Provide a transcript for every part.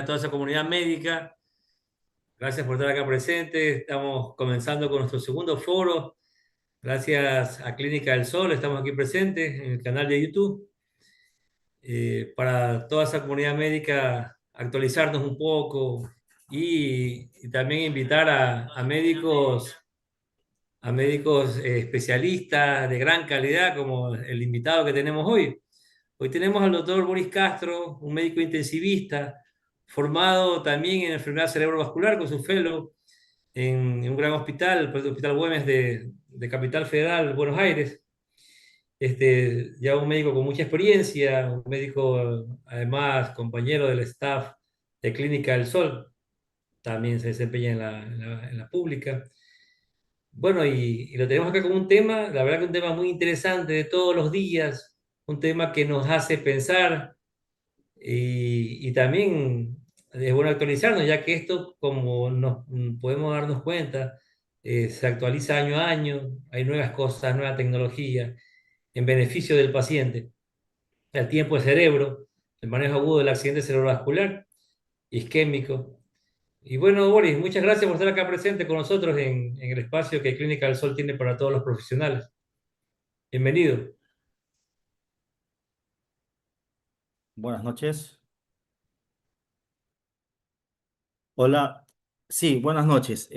a toda esa comunidad médica. Gracias por estar acá presente. Estamos comenzando con nuestro segundo foro. Gracias a Clínica del Sol, estamos aquí presentes en el canal de YouTube. Para toda esa comunidad médica, actualizarnos un poco y también invitar a médicos especialistas de gran calidad, como el invitado que tenemos hoy. Hoy tenemos al doctor Boris Castro, un médico intensivista, formado también en enfermedad cerebrovascular con su fellow en un gran hospital, pues, el Hospital Güemes de Capital Federal, Buenos Aires. Ya un médico con mucha experiencia, un médico además compañero del staff de Clínica del Sol, también se desempeña en la pública. Bueno, y lo tenemos acá como un tema, la verdad que un tema muy interesante de todos los días, un tema que nos hace pensar y también es bueno actualizarnos, ya que esto, como nos podemos darnos cuenta, se actualiza año a año, hay nuevas cosas, nueva tecnología en beneficio del paciente. El tiempo de cerebro, el manejo agudo del accidente cerebrovascular, isquémico. Y bueno, Boris, muchas gracias por estar acá presente con nosotros en el espacio que Clínica del Sol tiene para todos los profesionales. Bienvenido. Buenas noches. Hola. Sí, buenas noches.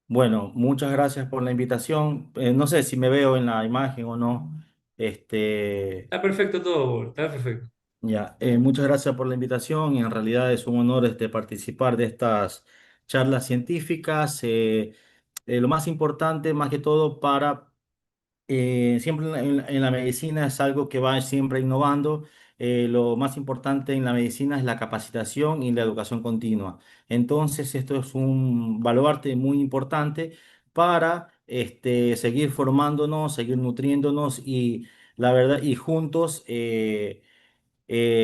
Bueno, muchas gracias por la invitación. No sé si me veo en la imagen o no. Este, Está perfecto todo, Boris, está perfecto. ya, muchas gracias por la invitación. En realidad es un honor participar de estas charlas científicas. Lo más importante, más que todo, siempre en la medicina es algo que va siempre innovando. Lo más importante en la medicina es la capacitación y la educación continua. Entonces, esto es un baluarte muy importante para seguir formándonos, seguir nutriéndonos y la verdad, y juntos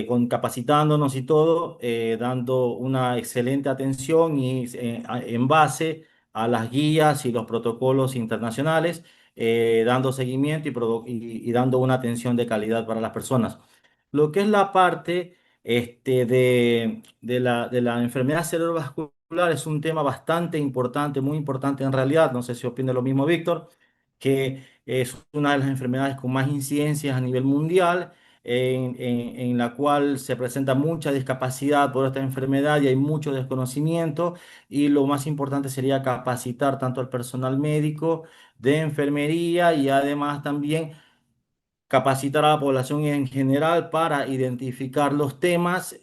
con capacitándonos y todo, dando una excelente atención y en base a las guías y los protocolos internacionales, dando seguimiento y dando una atención de calidad para las personas. Lo que es la parte de la enfermedad cerebrovascular es un tema bastante importante, muy importante en realidad. No sé si opina lo mismo, Víctor, que es una de las enfermedades con más incidencias a nivel mundial, en la cual se presenta mucha discapacidad por esta enfermedad y hay mucho desconocimiento. Y lo más importante sería capacitar tanto al personal médico de enfermería y además también capacitar a la población en general para identificar los temas,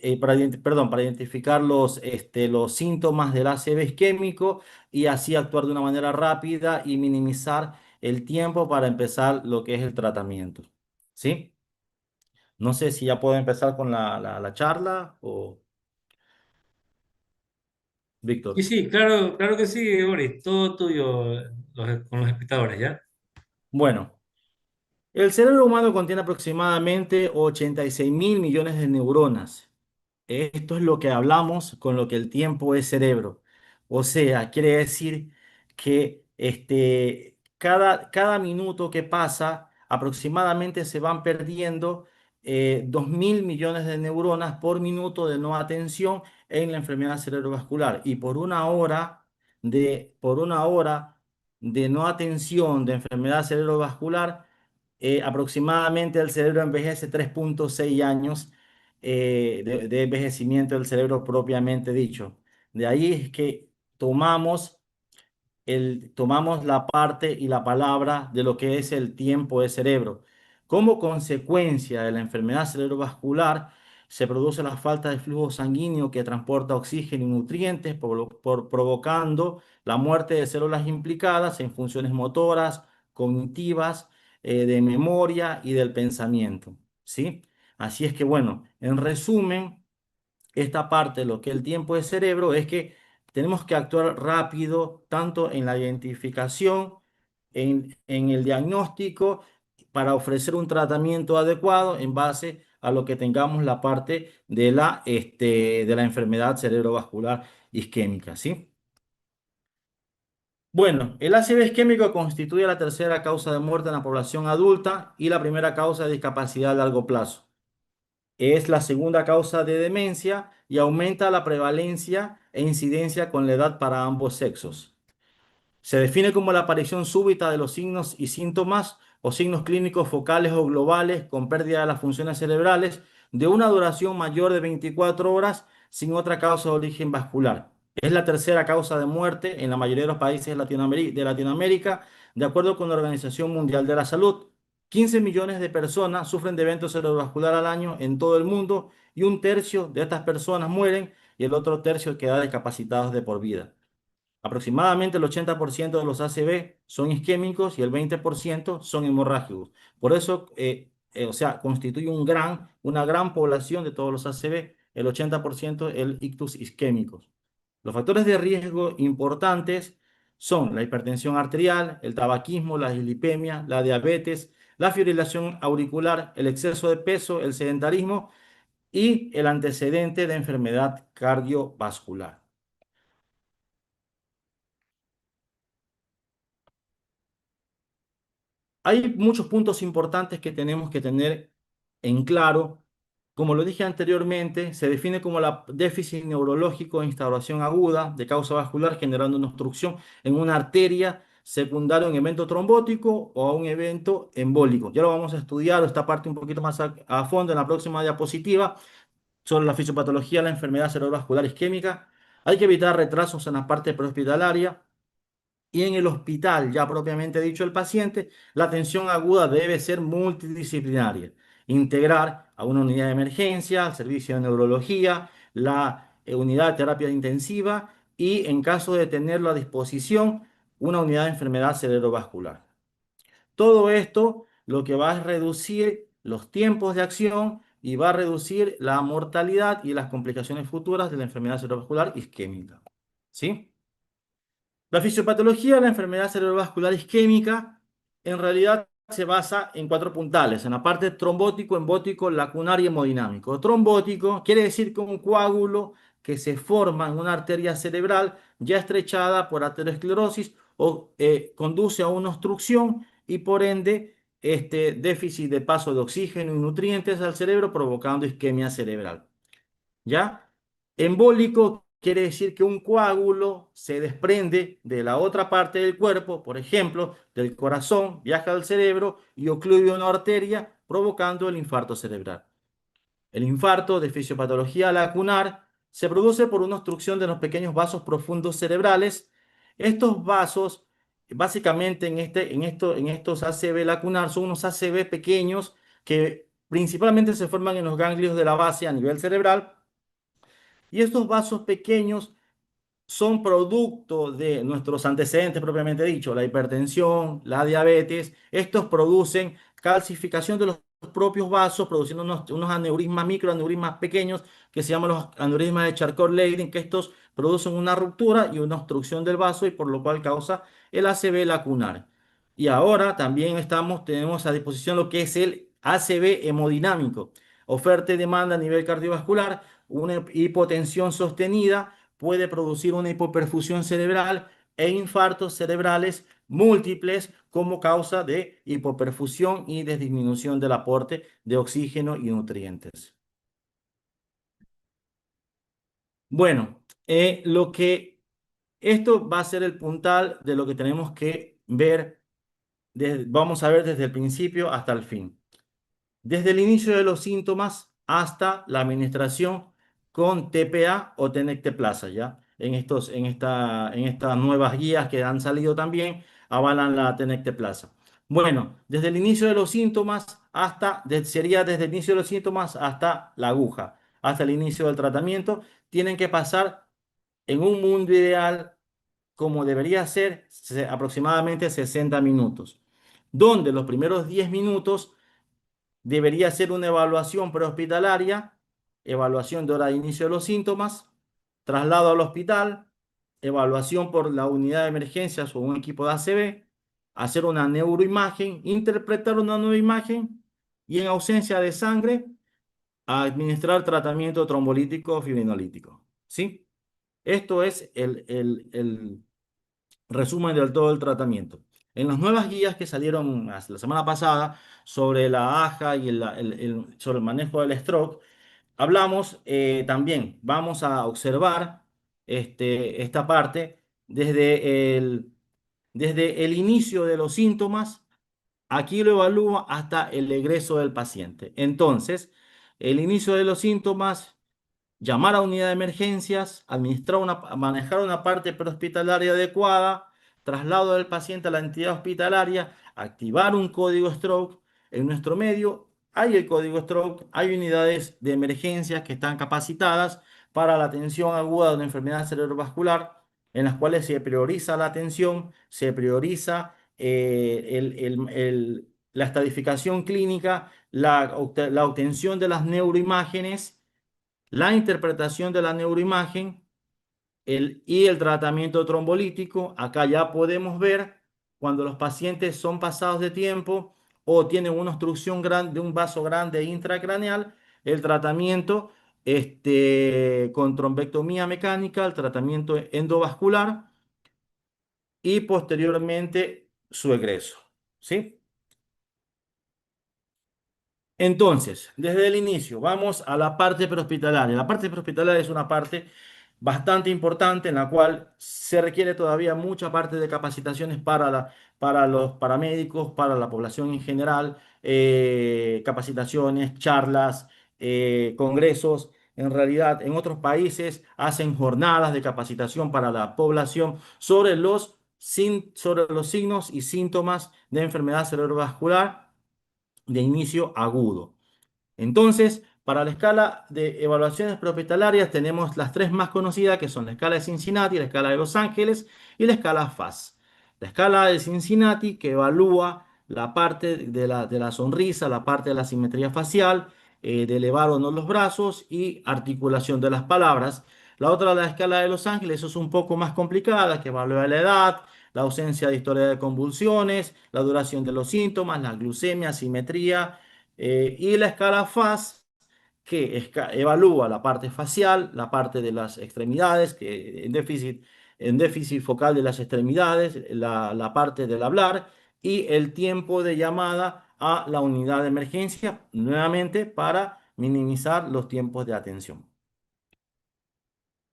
perdón, para identificar los síntomas del ACV isquémico y así actuar de una manera rápida y minimizar el tiempo para empezar lo que es el tratamiento. ¿Sí? No sé si ya puedo empezar con la charla o Sí, Víctor. sí, claro, claro que sí, Boris, todo tuyo con los espectadores, ¿ya? Bueno. El cerebro humano contiene aproximadamente 86 mil millones de neuronas. Esto es lo que hablamos con lo que el tiempo es cerebro. O sea, quiere decir que cada minuto que pasa, aproximadamente se van perdiendo 2 mil millones de neuronas por minuto de no atención en la enfermedad cerebrovascular. Y por una hora de no atención de enfermedad cerebrovascular, aproximadamente el cerebro envejece 3,6 años de envejecimiento del cerebro propiamente dicho. De ahí es que tomamos, tomamos la parte y la palabra de lo que es el tiempo de cerebro. Como consecuencia de la enfermedad cerebrovascular, se produce la falta de flujo sanguíneo que transporta oxígeno y nutrientes, provocando la muerte de células implicadas en funciones motoras, cognitivas, de memoria y del pensamiento. ¿Sí? Así es que, bueno, en resumen, esta parte de lo que el tiempo de cerebro es que tenemos que actuar rápido, tanto en la identificación, en el diagnóstico, para ofrecer un tratamiento adecuado en base a lo que tengamos la parte de la enfermedad cerebrovascular isquémica, ¿sí? Bueno, el ACV isquémico constituye la tercera causa de muerte en la población adulta y la primera causa de discapacidad a largo plazo. Es la segunda causa de demencia y aumenta la prevalencia e incidencia con la edad para ambos sexos. Se define como la aparición súbita de los signos y síntomas o signos clínicos focales o globales con pérdida de las funciones cerebrales de una duración mayor de 24 horas sin otra causa de origen vascular. Es la tercera causa de muerte en la mayoría de los países de Latinoamérica, de acuerdo con la Organización Mundial de la Salud. 15 millones de personas sufren de evento cerebrovascular al año en todo el mundo y un tercio de estas personas mueren y el otro tercio queda discapacitados de por vida. Aproximadamente el 80% de los ACV son isquémicos y el 20% son hemorrágicos. Por eso, o sea, constituye una gran población de todos los ACV, el 80% el ictus isquémicos. Los factores de riesgo importantes son la hipertensión arterial, el tabaquismo, la dislipemia, la diabetes, la fibrilación auricular, el exceso de peso, el sedentarismo y el antecedente de enfermedad cardiovascular. Hay muchos puntos importantes que tenemos que tener en claro. Como lo dije anteriormente, se define como la déficit neurológico de instauración aguda de causa vascular generando una obstrucción en una arteria secundaria a un evento trombótico o a un evento embólico. Ya lo vamos a estudiar esta parte un poquito más a fondo en la próxima diapositiva sobre la fisiopatología de la enfermedad cerebrovascular isquémica. Hay que evitar retrasos en la parte prehospitalaria. Y en el hospital, ya propiamente dicho el paciente, la atención aguda debe ser multidisciplinaria. Integrar a una unidad de emergencia, al servicio de neurología, la unidad de terapia intensiva y, en caso de tenerlo a disposición, una unidad de enfermedad cerebrovascular. Todo esto lo que va a reducir los tiempos de acción y va a reducir la mortalidad y las complicaciones futuras de la enfermedad cerebrovascular isquémica. ¿Sí? La fisiopatología de la enfermedad cerebrovascular isquémica en realidad se basa en cuatro puntales, en la parte trombótico, embótico, lacunar y hemodinámico. Trombótico quiere decir que un coágulo que se forma en una arteria cerebral ya estrechada por aterosclerosis o conduce a una obstrucción y por ende este déficit de paso de oxígeno y nutrientes al cerebro provocando isquemia cerebral. ¿Ya? Embólico quiere decir que un coágulo se desprende de la otra parte del cuerpo, por ejemplo, del corazón, viaja al cerebro y ocluye una arteria, provocando el infarto cerebral. El infarto de fisiopatología lacunar se produce por una obstrucción de los pequeños vasos profundos cerebrales. Estos vasos, básicamente en estos ACV lacunar, son unos ACV pequeños que principalmente se forman en los ganglios de la base a nivel cerebral y estos vasos pequeños son producto de nuestros antecedentes propiamente dicho, la hipertensión, la diabetes. Estos producen calcificación de los propios vasos, produciendo unos aneurismas, microaneurismas pequeños que se llaman los aneurismas de Charcot-Leydig, que estos producen una ruptura y una obstrucción del vaso y por lo cual causa el ACV lacunar. Y ahora también tenemos a disposición lo que es el ACV hemodinámico, oferta y demanda a nivel cardiovascular, una hipotensión sostenida puede producir una hipoperfusión cerebral e infartos cerebrales múltiples como causa de hipoperfusión y de disminución del aporte de oxígeno y nutrientes. Bueno, esto va a ser el puntal de lo que tenemos que ver, vamos a ver desde el principio hasta el fin. Desde el inicio de los síntomas hasta la administración con TPA o Tenecteplasa, ¿ya? En estas nuevas guías que han salido también avalan la Tenecteplasa. Bueno, desde el inicio de los síntomas sería desde el inicio de los síntomas hasta la aguja, hasta el inicio del tratamiento, tienen que pasar en un mundo ideal como debería ser aproximadamente 60 minutos, donde los primeros 10 minutos debería ser una evaluación prehospitalaria, evaluación de hora de inicio de los síntomas, traslado al hospital, evaluación por la unidad de emergencias o un equipo de ACV, hacer una neuroimagen, interpretar una nueva imagen y en ausencia de sangre, administrar tratamiento trombolítico o fibrinolítico. ¿Sí? Esto es el resumen del todo el tratamiento. En las nuevas guías que salieron la semana pasada sobre la AJA y sobre el manejo del stroke, hablamos también, vamos a observar esta parte desde el inicio de los síntomas. Aquí lo evalúa hasta el egreso del paciente. Entonces, el inicio de los síntomas, llamar a unidad de emergencias, manejar una parte prehospitalaria adecuada, traslado del paciente a la entidad hospitalaria, activar un código stroke. En nuestro medio hay el código stroke, hay unidades de emergencias que están capacitadas para la atención aguda de una enfermedad cerebrovascular, en las cuales se prioriza la atención, se prioriza la estadificación clínica, la obtención de las neuroimágenes, la interpretación de la neuroimagen y el tratamiento trombolítico. Acá ya podemos ver cuando los pacientes son pasados de tiempo o tienen una obstrucción de un vaso grande intracraneal, el tratamiento con trombectomía mecánica, el tratamiento endovascular y posteriormente su egreso. ¿Sí? Entonces, desde el inicio, vamos a la parte prehospitalaria. La parte prehospitalaria es una parte bastante importante en la cual se requiere todavía mucha parte de capacitaciones para los paramédicos, para la población en general, capacitaciones, charlas, congresos. En realidad, en otros países hacen jornadas de capacitación para la población sobre los signos y síntomas de enfermedad cerebrovascular de inicio agudo. Entonces, para la escala de evaluaciones prehospitalarias tenemos las tres más conocidas, que son la escala de Cincinnati, la escala de Los Ángeles y la escala FAS. La escala de Cincinnati, que evalúa la parte de la sonrisa, la parte de la simetría facial, de elevar o no los brazos y articulación de las palabras. La otra, la escala de Los Ángeles, eso es un poco más complicada, que evalúa la edad, la ausencia de historia de convulsiones, la duración de los síntomas, la glucemia, simetría, y la escala FAS, que evalúa la parte facial, la parte de las extremidades, que en déficit focal de las extremidades, la parte del hablar y el tiempo de llamada a la unidad de emergencia, nuevamente para minimizar los tiempos de atención.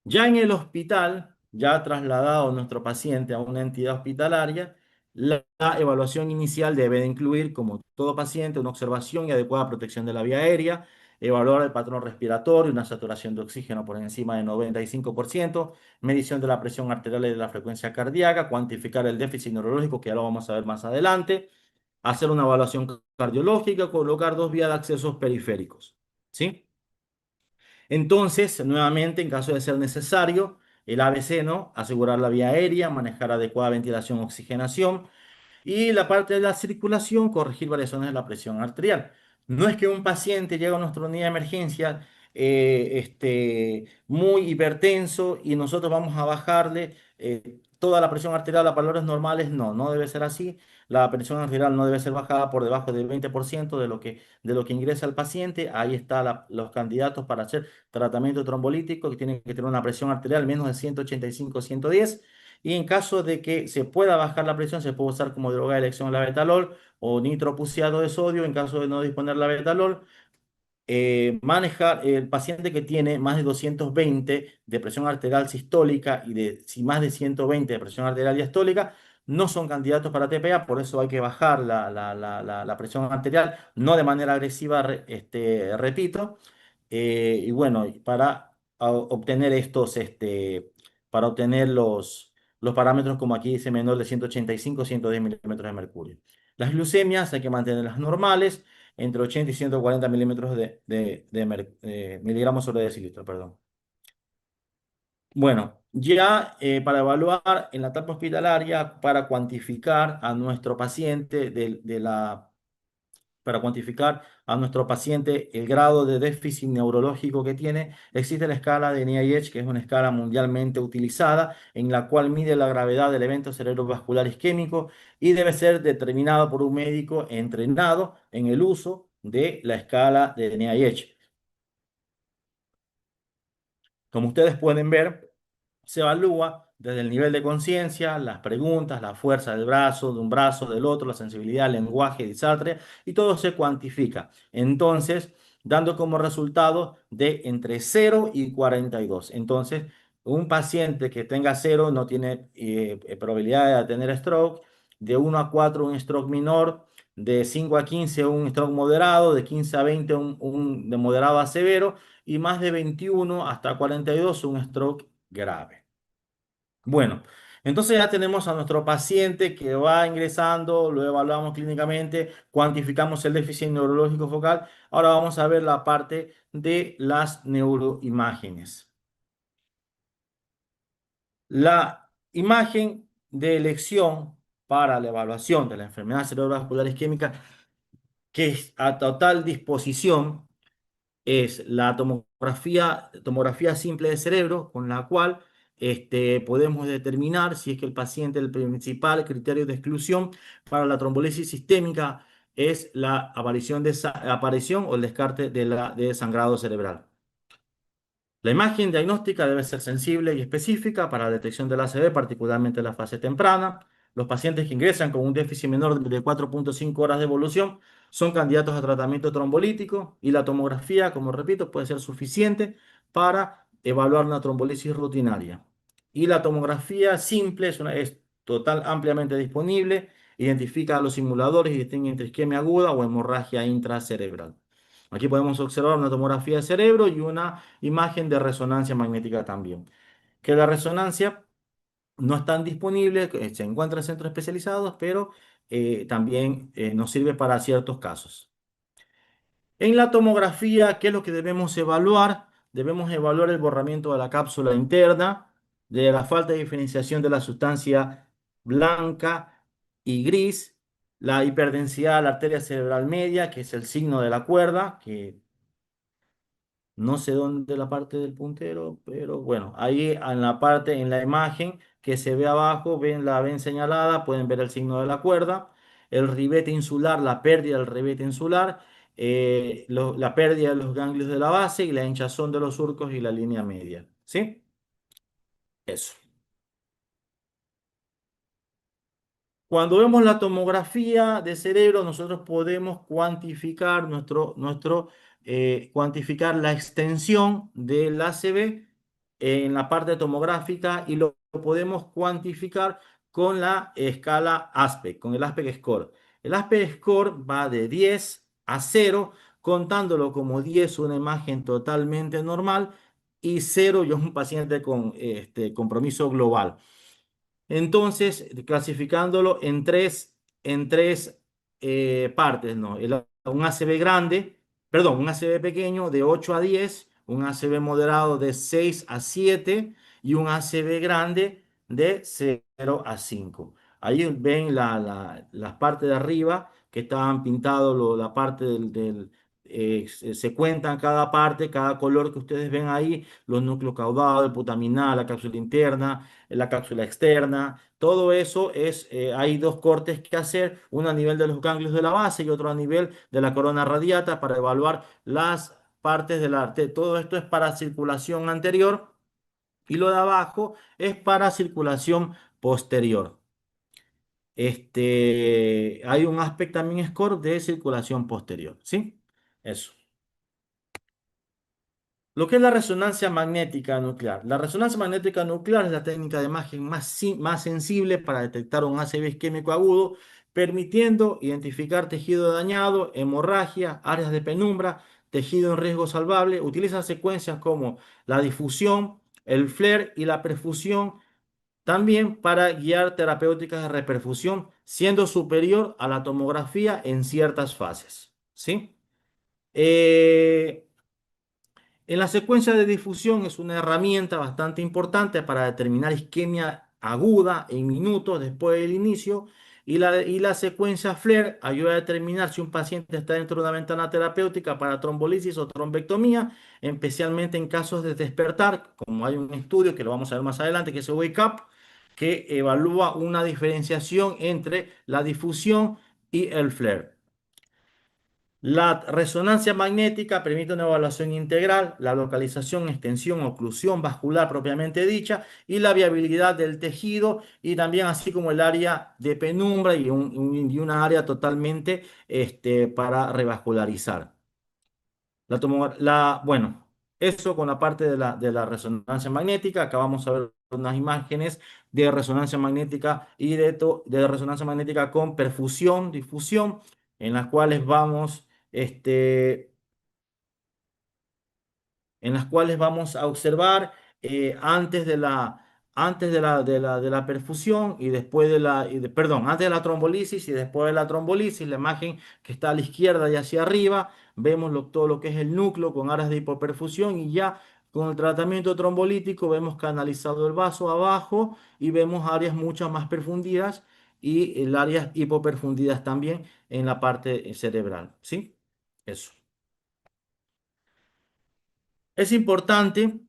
Ya en el hospital, ya trasladado nuestro paciente a una entidad hospitalaria, la evaluación inicial debe de incluir, como todo paciente, una observación y adecuada protección de la vía aérea, evaluar el patrón respiratorio, una saturación de oxígeno por encima del 95%, medición de la presión arterial y de la frecuencia cardíaca, cuantificar el déficit neurológico, que ya lo vamos a ver más adelante, hacer una evaluación cardiológica, colocar dos vías de accesos periféricos. ¿Sí? Entonces, nuevamente, en caso de ser necesario, el ABC, ¿no? Asegurar la vía aérea, manejar adecuada ventilación, oxigenación, y la parte de la circulación, corregir variaciones de la presión arterial. No es que un paciente llegue a nuestra unidad de emergencia muy hipertenso y nosotros vamos a bajarle toda la presión arterial a valores normales. No, no debe ser así. La presión arterial no debe ser bajada por debajo del 20% de lo que ingresa el paciente. Ahí están los candidatos para hacer tratamiento trombolítico, que tienen que tener una presión arterial menos de 185-110. Y en caso de que se pueda bajar la presión, se puede usar como droga de elección la betalol o nitropuciato de sodio. En caso de no disponer la betalol, manejar el paciente que tiene más de 220 de presión arterial sistólica y si más de 120 de presión arterial diastólica, no son candidatos para TPA. Por eso hay que bajar la presión arterial, no de manera agresiva, repito. Y bueno, obtener para obtener los parámetros, como aquí dice, menor de 185-110 milímetros de mercurio. Las glucemias hay que mantenerlas normales, entre 80 y 140 milímetros miligramos sobre decilitro, perdón. Bueno, ya para evaluar en la etapa hospitalaria, para cuantificar a nuestro paciente para cuantificar a nuestro paciente el grado de déficit neurológico que tiene, existe la escala de NIH, que es una escala mundialmente utilizada, en la cual mide la gravedad del evento cerebrovascular isquémico y debe ser determinado por un médico entrenado en el uso de la escala de NIH. Como ustedes pueden ver, se evalúa desde el nivel de conciencia, las preguntas, la fuerza del brazo, de un brazo, del otro, la sensibilidad, el lenguaje, disartria, y todo se cuantifica. Entonces, dando como resultado de entre 0 y 42. Entonces, un paciente que tenga 0 no tiene probabilidad de tener stroke, de 1 a 4 un stroke menor, de 5 a 15 un stroke moderado, de 15 a 20 un de moderado a severo y más de 21 hasta 42 un stroke grave. Bueno, entonces ya tenemos a nuestro paciente que va ingresando, lo evaluamos clínicamente, cuantificamos el déficit neurológico focal. Ahora vamos a ver la parte de las neuroimágenes. La imagen de elección para la evaluación de la enfermedad cerebrovascular isquémica, que es a total disposición, es la tomografía simple de cerebro, con la cual podemos determinar si es que el paciente, el principal criterio de exclusión para la trombolisis sistémica es la aparición o el descarte de sangrado cerebral. La imagen diagnóstica debe ser sensible y específica para la detección del ACV, particularmente en la fase temprana. Los pacientes que ingresan con un déficit menor de 4,5 horas de evolución son candidatos a tratamiento trombolítico y la tomografía, como repito, puede ser suficiente para evaluar una trombolisis rutinaria. Y la tomografía simple es total, ampliamente disponible, identifica a los simuladores y distingue entre isquemia aguda o hemorragia intracerebral. Aquí podemos observar una tomografía de cerebro y una imagen de resonancia magnética también. Que la resonancia no están disponibles, se encuentra en centros especializados, pero también nos sirve para ciertos casos. En la tomografía, ¿qué es lo que debemos evaluar? Debemos evaluar el borramiento de la cápsula interna, de la falta de diferenciación de la sustancia blanca y gris, la hiperdensidad de la arteria cerebral media, que es el signo de la cuerda, que no sé dónde la parte del puntero, pero bueno, ahí en la parte, en la imagen que se ve abajo, ven señalada, pueden ver el signo de la cuerda, el ribete insular, la pérdida del ribete insular, la pérdida de los ganglios de la base y la hinchazón de los surcos y la línea media. ¿Sí? Eso. Cuando vemos la tomografía de cerebro, nosotros podemos cuantificar cuantificar la extensión del ACV en la parte tomográfica y lo podemos cuantificar con la escala ASPEC, con el ASPEC Score. El ASPEC Score va de 10 a 0, contándolo como 10 una imagen totalmente normal y 0 yo un paciente con compromiso global. Entonces, clasificándolo en tres partes, ¿no? Un ACV grande, perdón, un ACV pequeño de 8 a 10, un ACV moderado de 6 a 7 y un ACV grande de 0 a 5. Ahí ven las partes de arriba que estaban pintados, la parte se cuentan cada parte, cada color que ustedes ven ahí, los núcleos caudados, el putaminal, la cápsula interna, la cápsula externa, todo eso hay dos cortes que hacer, uno a nivel de los ganglios de la base y otro a nivel de la corona radiata para evaluar las partes del arte. Todo esto es para circulación anterior y lo de abajo es para circulación posterior. Hay un aspecto también score de circulación posterior, ¿sí? Eso. Lo que es la resonancia magnética nuclear. La resonancia magnética nuclear es la técnica de imagen más sensible para detectar un ACV isquémico agudo, permitiendo identificar tejido dañado, hemorragia, áreas de penumbra, tejido en riesgo salvable. Utiliza secuencias como la difusión, el FLAIR y la perfusión, también para guiar terapéuticas de reperfusión, siendo superior a la tomografía en ciertas fases. ¿Sí? Eh, en la secuencia de difusión es una herramienta bastante importante para determinar isquemia aguda en minutos después del inicio y la secuencia FLAIR ayuda a determinar si un paciente está dentro de una ventana terapéutica para trombolisis o trombectomía, especialmente en casos de despertar, como hay un estudio que lo vamos a ver más adelante, que es el Wake Up, que evalúa una diferenciación entre la difusión y el FLAIR. La resonancia magnética permite una evaluación integral, la localización, extensión, oclusión vascular propiamente dicha y la viabilidad del tejido y también así como el área de penumbra y una área totalmente para revascularizar. Bueno, eso con la parte de la resonancia magnética. Acá vamos a ver unas imágenes de resonancia magnética y de resonancia magnética con perfusión, difusión, en las cuales vamos a observar antes de la perfusión y después perdón, antes de la trombolisis y después de la trombolisis, la imagen que está a la izquierda y hacia arriba, vemos todo lo que es el núcleo con áreas de hipoperfusión y ya con el tratamiento trombolítico vemos canalizado el vaso abajo y vemos áreas mucho más perfundidas y el áreas hipoperfundidas también en la parte cerebral, ¿sí? Eso. Es importante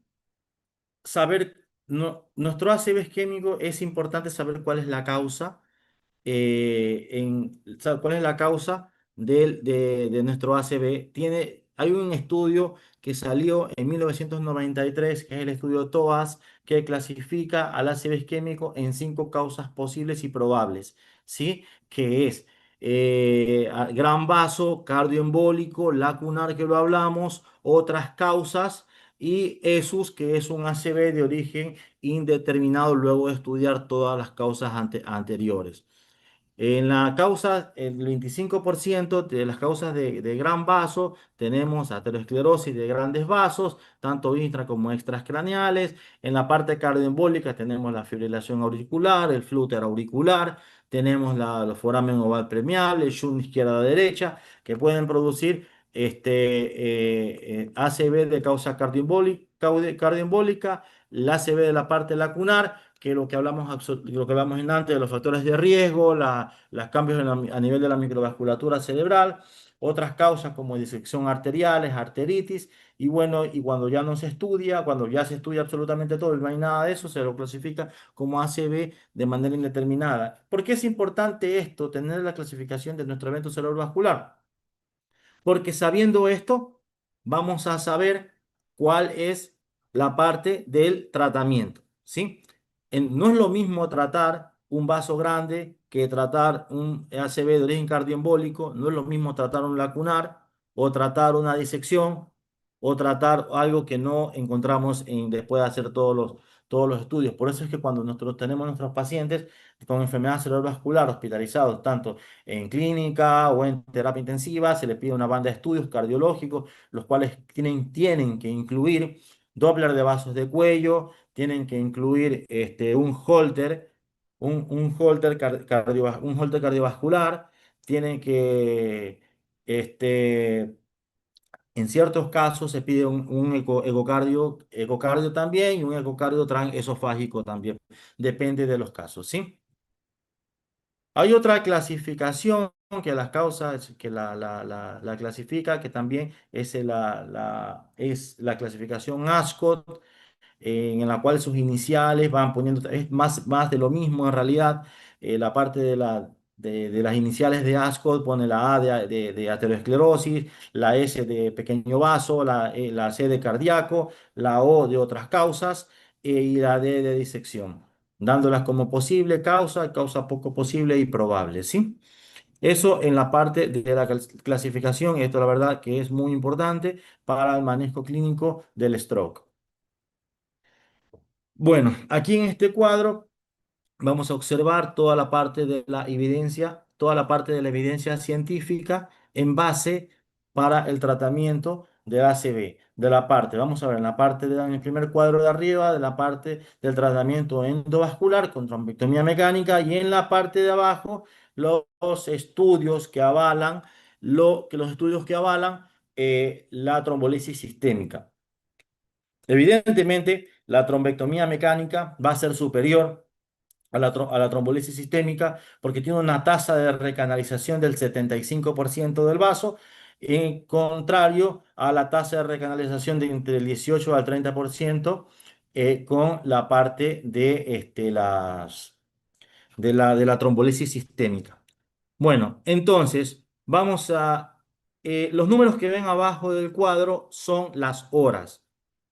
saber, nuestro ACV isquémico es importante saber cuál es la causa, cuál es la causa de nuestro ACV. Hay un estudio que salió en 1993, que es el estudio TOAS, que clasifica al ACV isquémico en 5 causas posibles y probables, ¿sí? Que es gran vaso, cardioembólico, lacunar, que lo hablamos, otras causas y ESUS, que es un ACV de origen indeterminado luego de estudiar todas las causas anteriores. En la causa, el 25% de las causas de gran vaso, tenemos aterosclerosis de grandes vasos, tanto intra como extracraneales. En la parte cardioembólica tenemos la fibrilación auricular, el flúter auricular, tenemos los foramen oval permeable, el shunt izquierda-derecha, que pueden producir ACV de causa cardioembólica, la ACV de la parte lacunar, que lo que hablamos en antes de los factores de riesgo, los cambios a nivel de la microvasculatura cerebral, otras causas como disección arteriales, arteritis, y bueno, y cuando ya se estudia absolutamente todo y no hay nada de eso, se lo clasifica como ACV de manera indeterminada. ¿Por qué es importante esto, tener la clasificación de nuestro evento cerebrovascular? Porque sabiendo esto, vamos a saber cuál es la parte del tratamiento, ¿sí? No es lo mismo tratar un vaso grande que tratar un ACV de origen cardioembólico, no es lo mismo tratar un lacunar o tratar una disección o tratar algo que no encontramos después de hacer todos los estudios. Por eso es que cuando nosotros tenemos nuestros pacientes con enfermedad cerebrovascular hospitalizados, tanto en clínica o en terapia intensiva, se le pide una banda de estudios cardiológicos, los cuales tienen que incluir Doppler de vasos de cuello, tienen que incluir un Holter, un Holter cardiovascular, tienen que, este, en ciertos casos se pide un ecocardio también y un ecocardio transesofágico también, depende de los casos, ¿sí? Hay otra clasificación que las causas, que la clasifica, que también es la clasificación ASCOT, en la cual sus iniciales van poniendo, es más de lo mismo en realidad. La parte de las iniciales de ASCOT pone la A de aterosclerosis, la S de pequeño vaso, la C de cardíaco, la O de otras causas y la D de disección, dándolas como posible causa, causa poco posible y probable, ¿sí? Eso en la parte de la clasificación, esto la verdad que es muy importante para el manejo clínico del stroke. Bueno, aquí en este cuadro vamos a observar toda la parte de la evidencia científica en base para el tratamiento del ACV. Vamos a ver en en el primer cuadro de arriba, de la parte del tratamiento endovascular con trombectomía mecánica y en la parte de abajo los estudios que avalan, los estudios que avalan la trombolisis sistémica. Evidentemente, la trombectomía mecánica va a ser superior a la trombolisis sistémica porque tiene una tasa de recanalización del 75% del vaso, en contrario a la tasa de recanalización de entre el 18 al 30% con la parte de la trombolisis sistémica. Bueno, entonces los números que ven abajo del cuadro son las horas,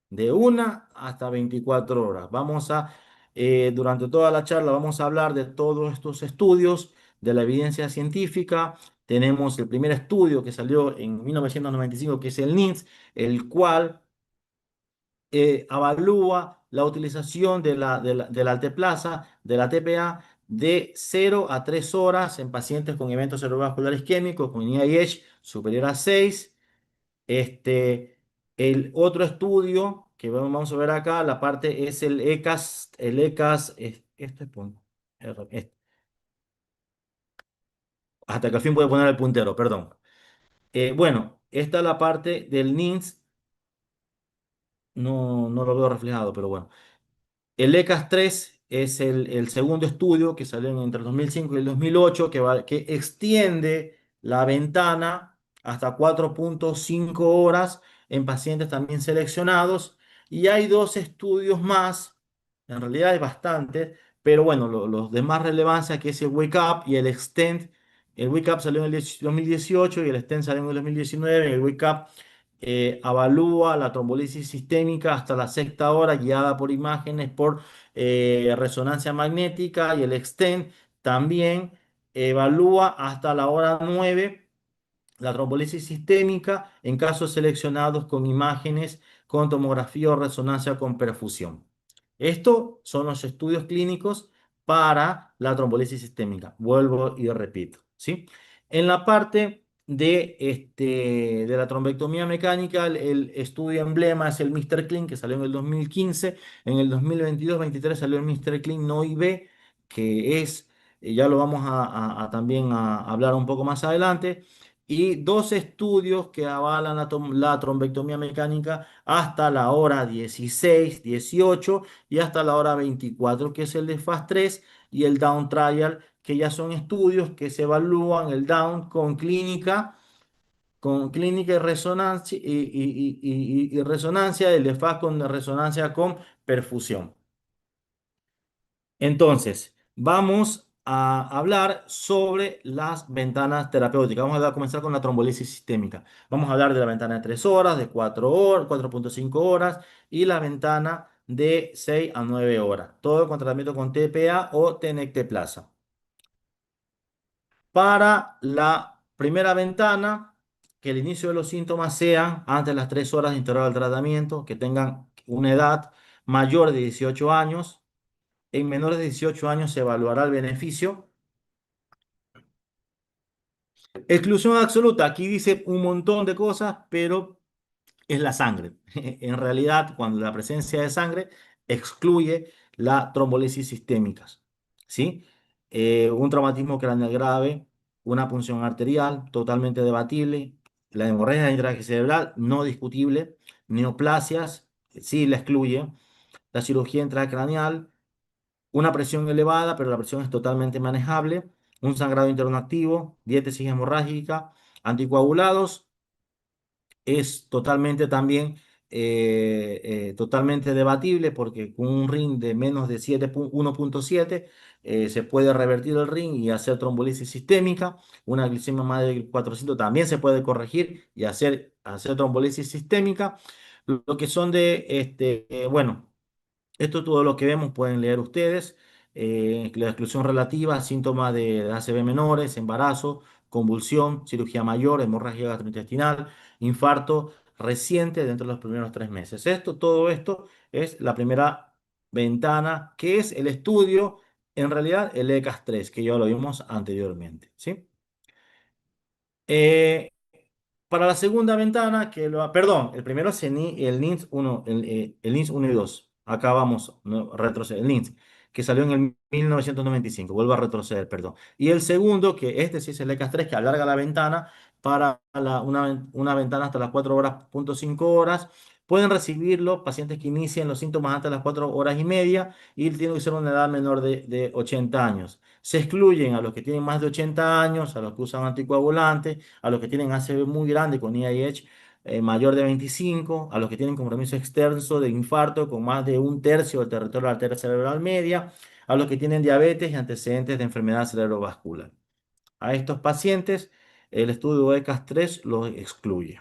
de 1 hasta 24 horas. Durante toda la charla vamos a hablar de todos estos estudios, de la evidencia científica. tenemos el primer estudio que salió en 1995, que es el NINS, el cual avalúa la utilización de la alteplasa, de la TPA, de 0 a 3 horas en pacientes con eventos cerebrovasculares isquémicos, con IIH superior a 6. El otro estudio que vamos a ver acá, la parte es el ECAS, este punto, hasta que al fin puede poner el puntero, perdón. Bueno, esta es la parte del NINS, no lo veo reflejado, pero bueno. El ECAS-3 es el segundo estudio que salió entre el 2005 y el 2008 que extiende la ventana hasta 4,5 horas en pacientes también seleccionados. Y hay dos estudios más, en realidad hay bastantes, pero bueno, los de más relevancia, que es el Wake Up y el Extend. El Wake Up salió en el 2018 y el Extend salió en el 2019. El Wake Up avalúa la trombolisis sistémica hasta la sexta hora, guiada por imágenes por resonancia magnética, y el Extend también evalúa hasta la hora 9 la trombolisis sistémica en casos seleccionados con imágenes con tomografía o resonancia con perfusión. Estos son los estudios clínicos para la trombolisis sistémica. Vuelvo y repito, ¿sí? En la parte de la trombectomía mecánica, el estudio emblema es el Mr. Clean, que salió en el 2015. En el 2022-23 salió el Mr. Clean NOIB, que es, ya lo vamos a también a hablar un poco más adelante, y dos estudios que avalan la trombectomía mecánica hasta la hora 16, 18 y hasta la hora 24, que es el de Fast 3 y el Down Trial, que ya son estudios que se evalúan el Down con clínica y resonancia, y resonancia, el de Fast con resonancia con perfusión. Entonces, vamos a hablar sobre las ventanas terapéuticas. Vamos a comenzar con la trombolisis sistémica. Vamos a hablar de la ventana de 3 horas, de 4 horas, 4,5 horas, y la ventana de 6 a 9 horas. Todo con tratamiento con TPA o tenecteplasa. Para la primera ventana, que el inicio de los síntomas sean antes de las 3 horas de intervalo del tratamiento, que tengan una edad mayor de 18 años. En menores de 18 años se evaluará el beneficio. Exclusión absoluta. Aquí dice un montón de cosas, pero es la sangre. En realidad, cuando la presencia de sangre excluye la trombolisis sistémica, ¿sí? Un traumatismo craneal grave, una punción arterial totalmente debatible, la hemorragia intracerebral no discutible, neoplasias, sí la excluye, la cirugía intracraneal, una presión elevada, pero la presión es totalmente manejable, un sangrado interno activo, diétesis hemorrágica, anticoagulados, es totalmente también totalmente debatible, porque con un ring de menos de 1,7 se puede revertir el ring y hacer trombolisis sistémica. Una glicemia más de 400 también se puede corregir y hacer trombolisis sistémica. Lo que son bueno, esto es todo lo que vemos, pueden leer ustedes. La exclusión relativa, síntomas de ACV menores, embarazo, convulsión, cirugía mayor, hemorragia gastrointestinal, infarto reciente dentro de los primeros 3 meses. Todo esto es la primera ventana, que es el estudio, en realidad el ECAS-3, que ya lo vimos anteriormente, ¿sí? Eh, para la segunda ventana, perdón, el primero es el NINS 1, el NINS 1 y 2. Acá vamos, no, retroceder, el NINS, que salió en el 1995. Vuelvo a retroceder, perdón. Y el segundo, que este sí es el ECAS 3, que alarga la ventana para una ventana hasta las 4 horas, punto 5 horas. Pueden recibirlo pacientes que inicien los síntomas antes de las 4 horas y media, y tiene que ser una edad menor de 80 años. Se excluyen a los que tienen más de 80 años, a los que usan anticoagulantes, a los que tienen ACV muy grande con IIH mayor de 25, a los que tienen compromiso extenso de infarto con más de un tercio del territorio de la arteria cerebral media, a los que tienen diabetes y antecedentes de enfermedad cerebrovascular. A estos pacientes, el estudio ECAS-3 los excluye.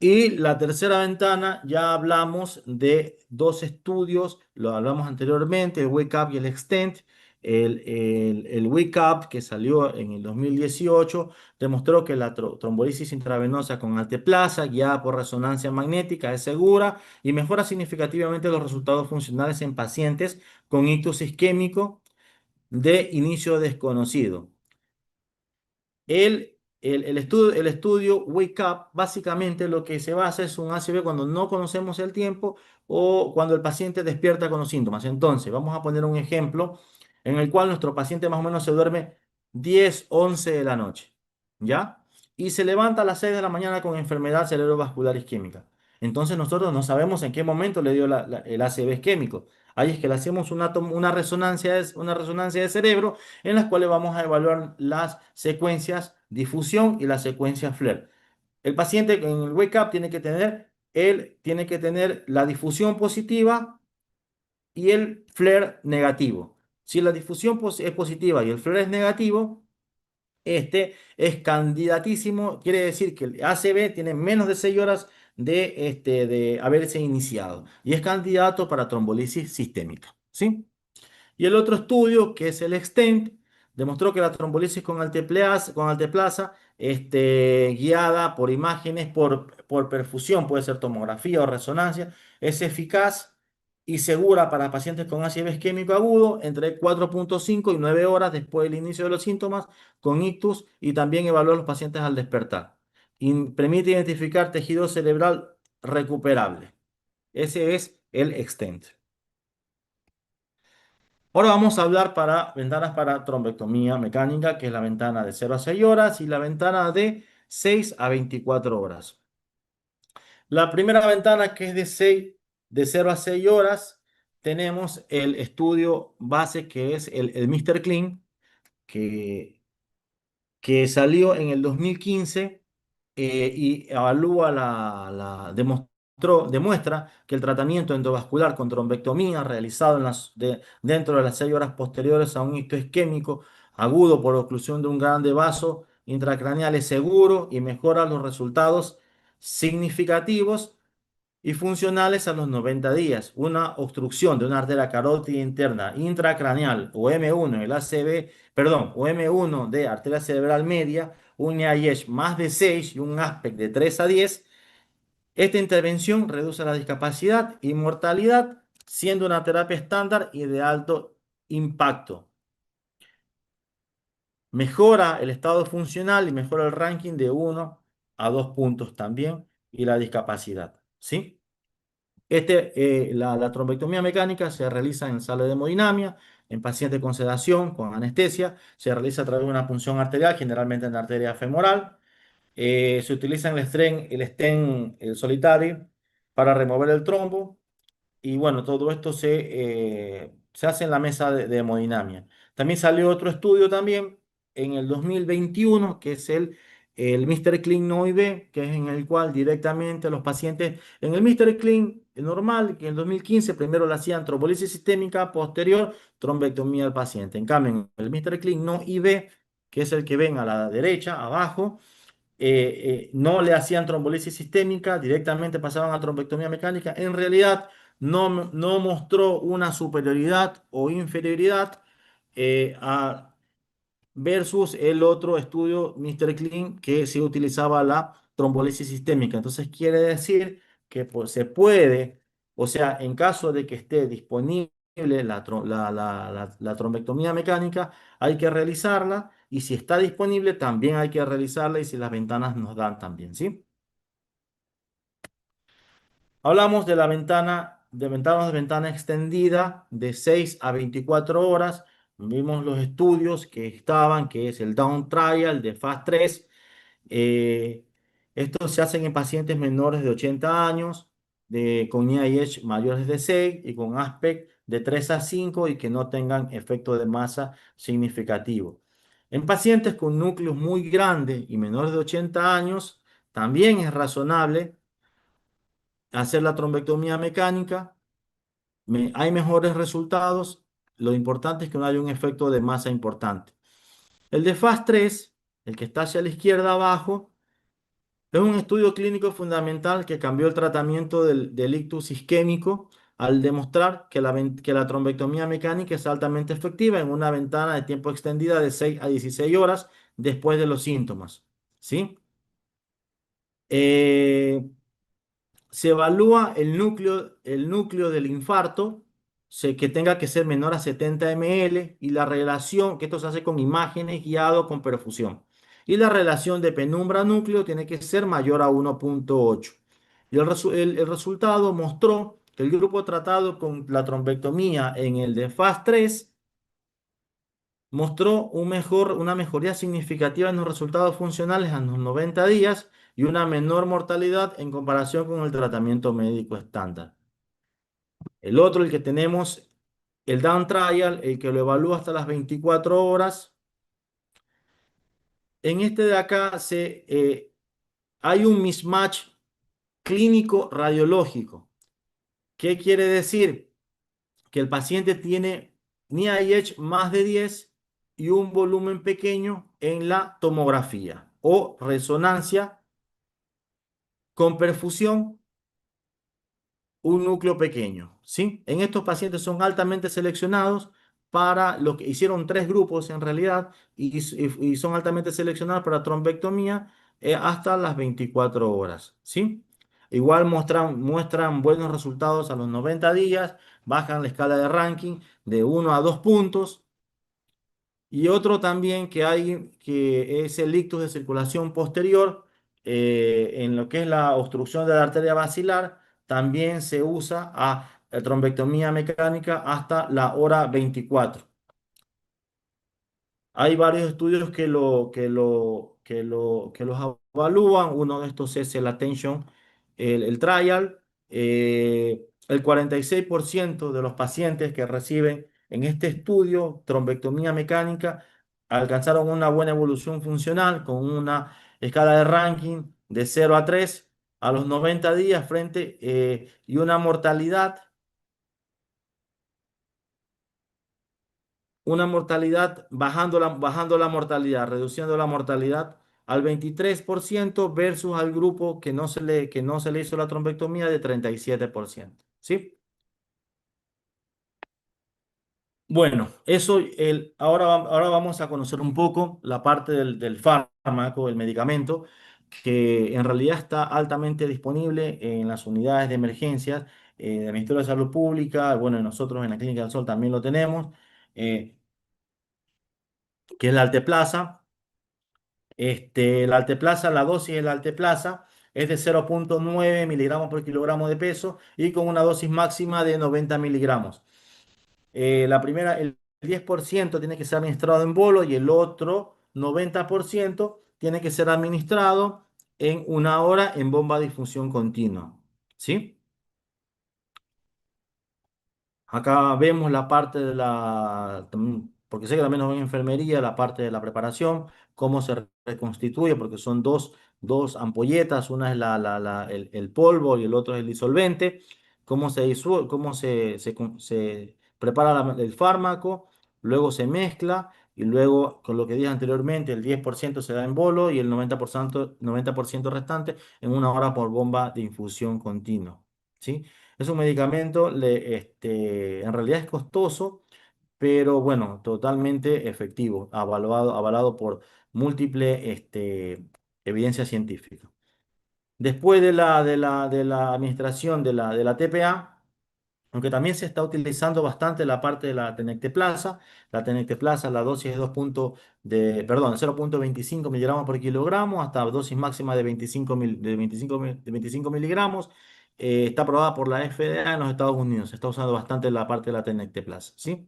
Y la tercera ventana, ya hablamos de dos estudios, lo hablamos anteriormente, el Wake Up y el Extend, El WICAP, que salió en el 2018, demostró que la trombolisis intravenosa con alteplasa, guiada por resonancia magnética, es segura y mejora significativamente los resultados funcionales en pacientes con ictus isquémico de inicio desconocido. El estudio Wake Up, básicamente lo que se basa es un ACV cuando no conocemos el tiempo o cuando el paciente despierta con los síntomas. Entonces, vamos a poner un ejemplo en el cual nuestro paciente más o menos se duerme 10, 11 de la noche, ¿ya? Y se levanta a las 6 de la mañana con enfermedad cerebrovascular isquémica. Entonces, nosotros no sabemos en qué momento le dio el ACV isquémico. Ahí es que le hacemos una resonancia de cerebro en las cuales vamos a evaluar las secuencias difusión y las secuencias FLAIR. El paciente en el wake up él tiene que tener la difusión positiva y el FLAIR negativo. Si la difusión es positiva y el FLAIR es negativo, este es candidatísimo, quiere decir que el ACV tiene menos de 6 horas de haberse iniciado y es candidato para trombolisis sistémica, ¿sí? Y el otro estudio, que es el EXTEND, demostró que la trombolisis con alteplasa, guiada por imágenes por perfusión, puede ser tomografía o resonancia, es eficaz y segura para pacientes con ACV isquémico agudo entre 4,5 y 9 horas después del inicio de los síntomas con ictus y también evaluar a los pacientes al despertar. Y permite identificar tejido cerebral recuperable. Ese es el EXTEND. Ahora vamos a hablar para ventanas para trombectomía mecánica, que es la ventana de 0 a 6 horas y la ventana de 6 a 24 horas. La primera ventana, que es de 0 a 6 horas, tenemos el estudio base, que es el Mr. Clean, que salió en el 2015 y evalúa demuestra que el tratamiento endovascular con trombectomía realizado dentro de las 6 horas posteriores a un ictus isquémico agudo por oclusión de un grande vaso intracraneal es seguro y mejora los resultados significativos y funcionales a los 90 días. Una obstrucción de una arteria carótida interna intracraneal o M1, el ACV, perdón, o M1 de arteria cerebral media, un IAES más de 6 y un ASPEC de 3 a 10. Esta intervención reduce la discapacidad y mortalidad, siendo una terapia estándar y de alto impacto. Mejora el estado funcional y mejora el ranking de 1 a 2 puntos también y la discapacidad, ¿sí? La trombectomía mecánica se realiza en sala de hemodinamia, en pacientes con sedación, con anestesia. Se realiza a través de una punción arterial, generalmente en la arteria femoral. Se utiliza el solitario para remover el trombo. Y bueno, todo esto se hace en la mesa de hemodinamia. También salió otro estudio también en el 2021, que es el Mr. Clean No IV, que es en el cual directamente los pacientes, en el Mr. Clean normal, que en el 2015 primero le hacían trombolisis sistémica, posterior trombectomía al paciente. En cambio, en el Mr. Clean No IV, que es el que ven a la derecha, abajo, no le hacían trombolisis sistémica, directamente pasaban a trombectomía mecánica. En realidad no mostró una superioridad o inferioridad versus el otro estudio, Mr. Clean, que se utilizaba la trombolisis sistémica. Entonces quiere decir que pues, se puede, o sea, en caso de que esté disponible la trombectomía mecánica, hay que realizarla y si está disponible también hay que realizarla y si las ventanas nos dan también, ¿sí? Hablamos de ventana extendida de 6 a 24 horas. Vimos los estudios que estaban, que es el Down Trial de Fast 3. Eh, Estos se hacen en pacientes menores de 80 años, con IAH mayores de 6 y con ASPEC de 3 a 5 y que no tengan efecto de masa significativo. En pacientes con núcleos muy grandes y menores de 80 años, también es razonable hacer la trombectomía mecánica. Hay mejores resultados. Lo importante es que no haya un efecto de masa importante. El de FAST 3, el que está hacia la izquierda abajo, es un estudio clínico fundamental que cambió el tratamiento del ictus isquémico al demostrar que la trombectomía mecánica es altamente efectiva en una ventana de tiempo extendida de 6 a 16 horas después de los síntomas. ¿Sí? Eh, Se evalúa el núcleo del infarto, que tenga que ser menor a 70 ml y la relación, que esto se hace con imágenes guiado con perfusión. Y la relación de penumbra-núcleo tiene que ser mayor a 1,8. Y el resultado mostró que el grupo tratado con la trombectomía en el de fase 3 mostró una mejoría significativa en los resultados funcionales a los 90 días y una menor mortalidad en comparación con el tratamiento médico estándar. El otro, el que tenemos, el down trial, el que lo evalúa hasta las 24 horas. En este de acá hay un mismatch clínico radiológico. ¿Qué quiere decir? Que el paciente tiene NIH más de 10 y un volumen pequeño en la tomografía o resonancia con perfusión, un núcleo pequeño, ¿sí? En estos pacientes son altamente seleccionados para lo que hicieron tres grupos en realidad y son altamente seleccionados para trombectomía hasta las 24 horas, ¿sí? Igual muestran buenos resultados a los 90 días, bajan la escala de ranking de 1 a 2 puntos. Y otro también que hay, que es el ictus de circulación posterior, en lo que es la obstrucción de la arteria basilar, también se usa a trombectomía mecánica hasta la hora 24. Hay varios estudios que los evalúan. Uno de estos es el Attention, el Trial. El 46% de los pacientes que reciben en este estudio trombectomía mecánica alcanzaron una buena evolución funcional con una escala de ranking de 0 a 3 a los 90 días y una mortalidad, bajando la mortalidad, reduciendo la mortalidad al 23% versus al grupo que no se le hizo la trombectomía de 37%. ¿Sí? Bueno, ahora vamos a conocer un poco la parte del fármaco, el medicamento, que en realidad está altamente disponible en las unidades de emergencias del Ministerio de Salud Pública. Bueno, nosotros en la Clínica del Sol también lo tenemos, que es la Alteplasa. La alteplasa, la dosis de la alteplasa es de 0,9 miligramos por kilogramo de peso y con una dosis máxima de 90 miligramos. El 10% tiene que ser administrado en bolo y el otro 90% tiene que ser administrado en 1 hora en bomba de difusión continua. ¿Sí? Acá vemos la parte porque sé que también nos ven en enfermería, la parte de la preparación, cómo se reconstituye, porque son dos ampolletas, una es el polvo y el otro es el disolvente, cómo se prepara el fármaco, luego se mezcla y luego, con lo que dije anteriormente, el 10% se da en bolo y el 90% restante en 1 hora por bomba de infusión continua. ¿Sí? Es un medicamento, en realidad es costoso, pero bueno, totalmente efectivo, avalado por múltiple evidencia científica. Después de la administración de la TPA, aunque también se está utilizando bastante la parte de la tenecteplasa, la dosis es 0,25 miligramos por kilogramo hasta dosis máxima de 25 miligramos. Está aprobada por la FDA en los Estados Unidos. Se está usando bastante la parte de la tenecteplasa, ¿sí?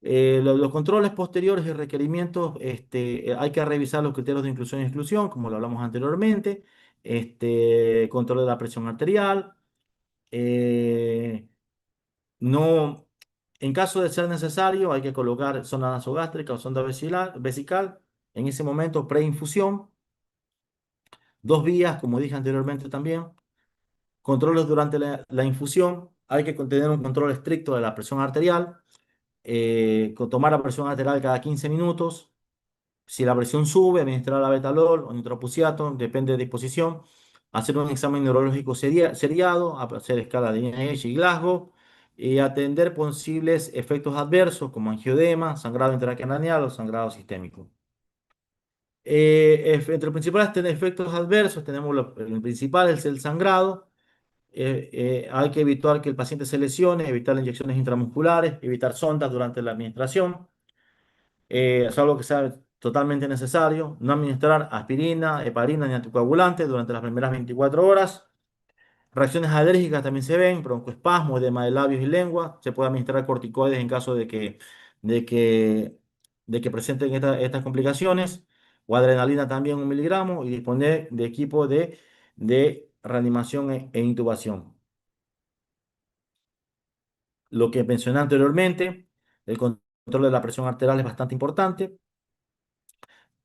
Los controles posteriores y requerimientos, hay que revisar los criterios de inclusión y exclusión, como lo hablamos anteriormente, control de la presión arterial. eh, no, en caso de ser necesario, hay que colocar sonda nasogástrica o sonda vesical. En ese momento, preinfusión, 2 vías, como dije anteriormente también. Controles durante la infusión. Hay que tener un control estricto de la presión arterial. Tomar la presión arterial cada 15 minutos. Si la presión sube, administrar la betalol o nitropusiato, depende de disposición. hacer un examen neurológico seriado, hacer escala de NIH y Glasgow, y atender posibles efectos adversos como angiodema, sangrado intracranial o sangrado sistémico. Entre los principales efectos adversos tenemos el principal es el sangrado. Hay que evitar que el paciente se lesione, evitar inyecciones intramusculares, evitar sondas durante la administración. Es algo que sea totalmente necesario. No administrar aspirina, heparina ni anticoagulantes durante las primeras 24 horas. Reacciones alérgicas también se ven, broncoespasmo, edema de labios y lengua. Se puede administrar corticoides en caso de que, de que presenten estas complicaciones. O adrenalina también 1 miligramo y disponer de equipo de reanimación e intubación. Lo que mencioné anteriormente, el control de la presión arterial es bastante importante.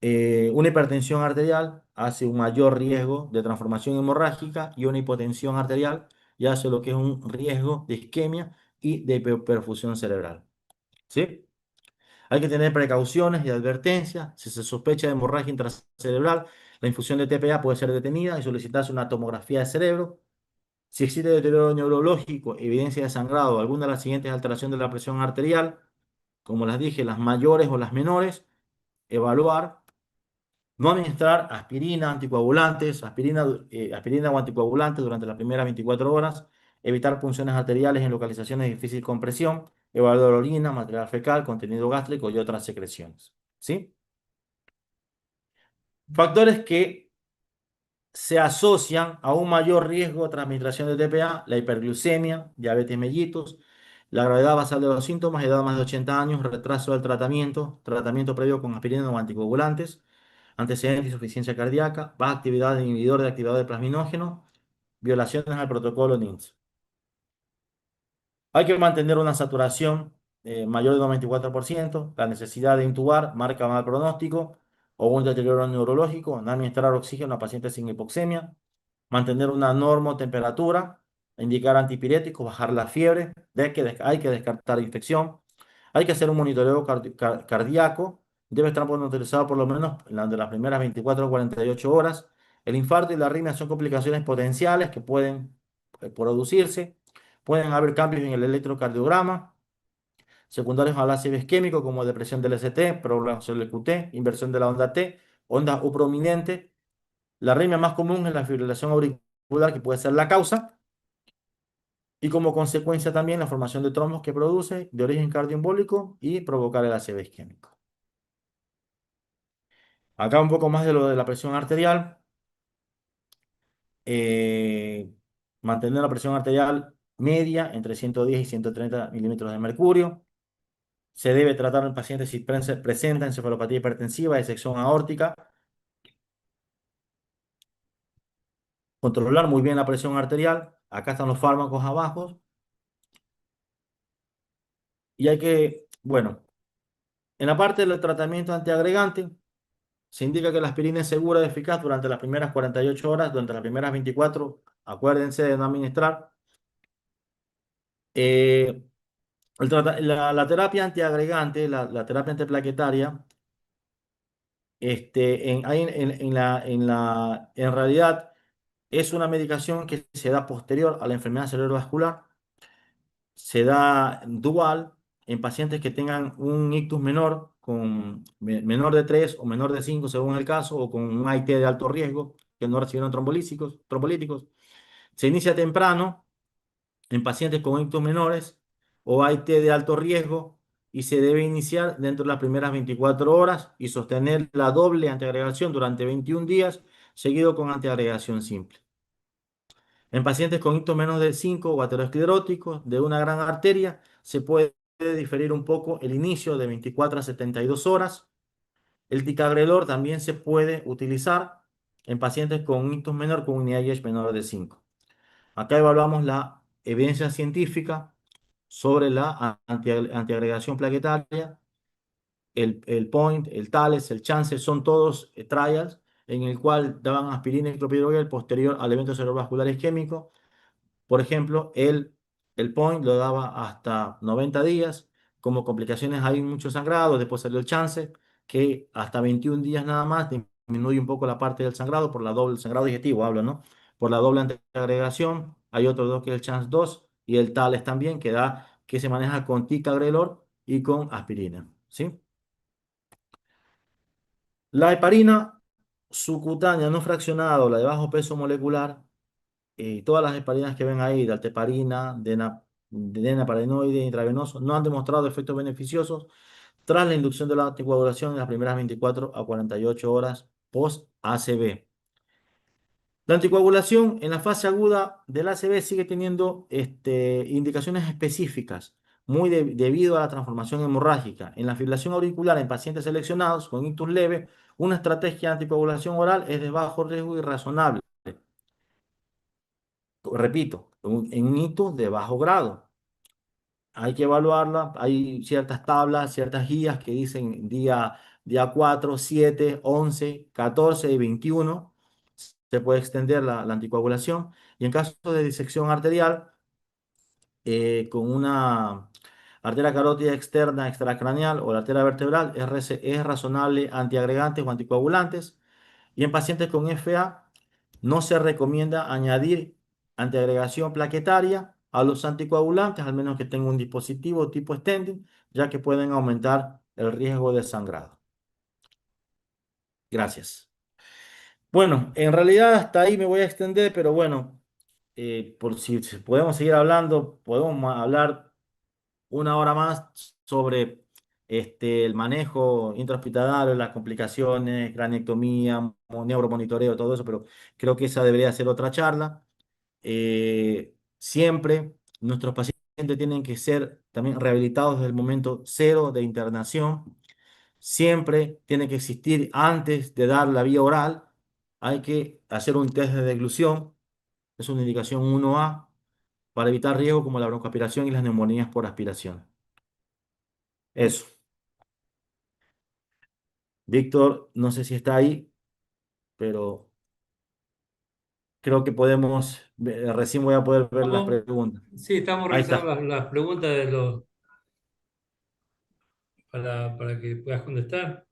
Una hipertensión arterial hace un mayor riesgo de transformación hemorrágica y una hipotensión arterial ya hace lo que es un riesgo de isquemia y de perfusión cerebral. ¿Sí? Hay que tener precauciones y advertencias. Si se sospecha de hemorragia intracerebral, la infusión de TPA puede ser detenida y solicitarse una tomografía de cerebro. Si existe deterioro neurológico, evidencia de sangrado o alguna de las siguientes alteraciones de la presión arterial, como las dije, las mayores o las menores, evaluar. No administrar aspirina, anticoagulantes, aspirina o anticoagulantes durante las primeras 24 horas. Evitar punciones arteriales en localizaciones de difícil compresión. Evaluar orina, material fecal, contenido gástrico y otras secreciones. ¿Sí? Factores que se asocian a un mayor riesgo tras administración de TPA: la hiperglucemia, diabetes mellitus, la gravedad basal de los síntomas, edad más de 80 años, retraso del tratamiento, tratamiento previo con aspirina o anticoagulantes, antecedentes de insuficiencia cardíaca, baja actividad de inhibidor de actividad de plasminógeno, violaciones al protocolo NINS. Hay que mantener una saturación mayor de 94%, la necesidad de intubar, marca mal pronóstico o un deterioro neurológico, no administrar oxígeno a pacientes sin hipoxemia, mantener una normotemperatura, indicar antipiréticos, bajar la fiebre, hay que descartar infección, hay que hacer un monitoreo cardíaco, debe estar monitorizado por lo menos de las primeras 24 o 48 horas. El infarto y la arritmia son complicaciones potenciales que pueden producirse. Pueden haber cambios en el electrocardiograma, secundarios al ácido isquémico como depresión del ST, prolongación del QT, inversión de la onda T, onda U prominente. La arritmia más común es la fibrilación auricular, que puede ser la causa, y como consecuencia también la formación de trombos que produce de origen cardioembólico y provocar el ácido isquémico. Acá un poco más de lo de la presión arterial. Eh, Mantener la presión arterial media entre 110 y 130 milímetros de mercurio. Se debe tratar en pacientes si presenta encefalopatía hipertensiva, disección aórtica. Controlar muy bien la presión arterial. Acá están los fármacos abajo. Y hay que, bueno, en la parte del tratamiento antiagregante, se indica que la aspirina es segura y eficaz durante las primeras 48 horas, durante las primeras 24, acuérdense de no administrar. Eh, la terapia antiagregante, la terapia antiplaquetaria, en realidad es una medicación que se da posterior a la enfermedad cerebrovascular, se da dual en pacientes que tengan un ictus menor, menor de 3 o menor de 5 según el caso, o con un AIT de alto riesgo, que no recibieron trombolíticos. Se inicia temprano en pacientes con ictus menores o AIT de alto riesgo y se debe iniciar dentro de las primeras 24 horas y sostener la doble antiagregación durante 21 días, seguido con antiagregación simple. En pacientes con ictus menos de 5 o ateroscleróticos de una gran arteria, se puede diferir un poco el inicio de 24 a 72 horas. El ticagrelor también se puede utilizar en pacientes con un ictus menor con un IH menor de 5. Acá evaluamos la evidencia científica sobre la antiagregación plaquetaria. El POINT, el TALES, el CHANCE son todos trials en el cual daban aspirina y clopidogrel posterior al evento cerebrovascular isquémico. Por ejemplo, el POINT lo daba hasta 90 días. Como complicaciones hay mucho sangrado. Después salió el CHANCE, que hasta 21 días nada más disminuye un poco la parte del sangrado por la doble sangrado digestivo, hablo, ¿no? por la doble antiagregación. Hay otro dos que es el Chance 2 y el Tales también, que se maneja con ticagrelor y con aspirina, ¿sí? La heparina subcutánea no fraccionada o la de bajo peso molecular, todas las heparinas que ven ahí, de alteparina, de denaparenoide, intravenoso, no han demostrado efectos beneficiosos tras la inducción de la anticoagulación en las primeras 24 a 48 horas post-ACV. La anticoagulación en la fase aguda del ACV sigue teniendo indicaciones específicas, debido a la transformación hemorrágica. En la fibrilación auricular en pacientes seleccionados con ictus leve, una estrategia de anticoagulación oral es de bajo riesgo y razonable. Repito, en un ictus de bajo grado. Hay que evaluarla. Hay ciertas tablas, ciertas guías que dicen día 4, 7, 11, 14 y 21. Se puede extender la anticoagulación. Y en caso de disección arterial, con una arteria carótida externa extracraneal o la arteria vertebral, es razonable antiagregantes o anticoagulantes. Y en pacientes con FA, no se recomienda añadir antiagregación plaquetaria a los anticoagulantes, al menos que tenga un dispositivo tipo stenting, ya que pueden aumentar el riesgo de sangrado. Gracias. Bueno, en realidad hasta ahí me voy a extender, pero bueno, por si podemos seguir hablando, podemos hablar una hora más sobre el manejo intrahospitalario, las complicaciones, craneectomía, neuromonitoreo, todo eso, pero creo que esa debería ser otra charla. Siempre nuestros pacientes tienen que ser también rehabilitados desde el momento cero de internación. Siempre tiene que existir, antes de dar la vía oral, hay que hacer un test de deglución. Es una indicación 1A para evitar riesgos como la broncoaspiración y las neumonías por aspiración. Eso. Víctor, no sé si está ahí, pero creo que recién voy a poder ver las ¿Cómo? preguntas. Sí, estamos Ahí revisando está. las preguntas de los, para que puedas contestar.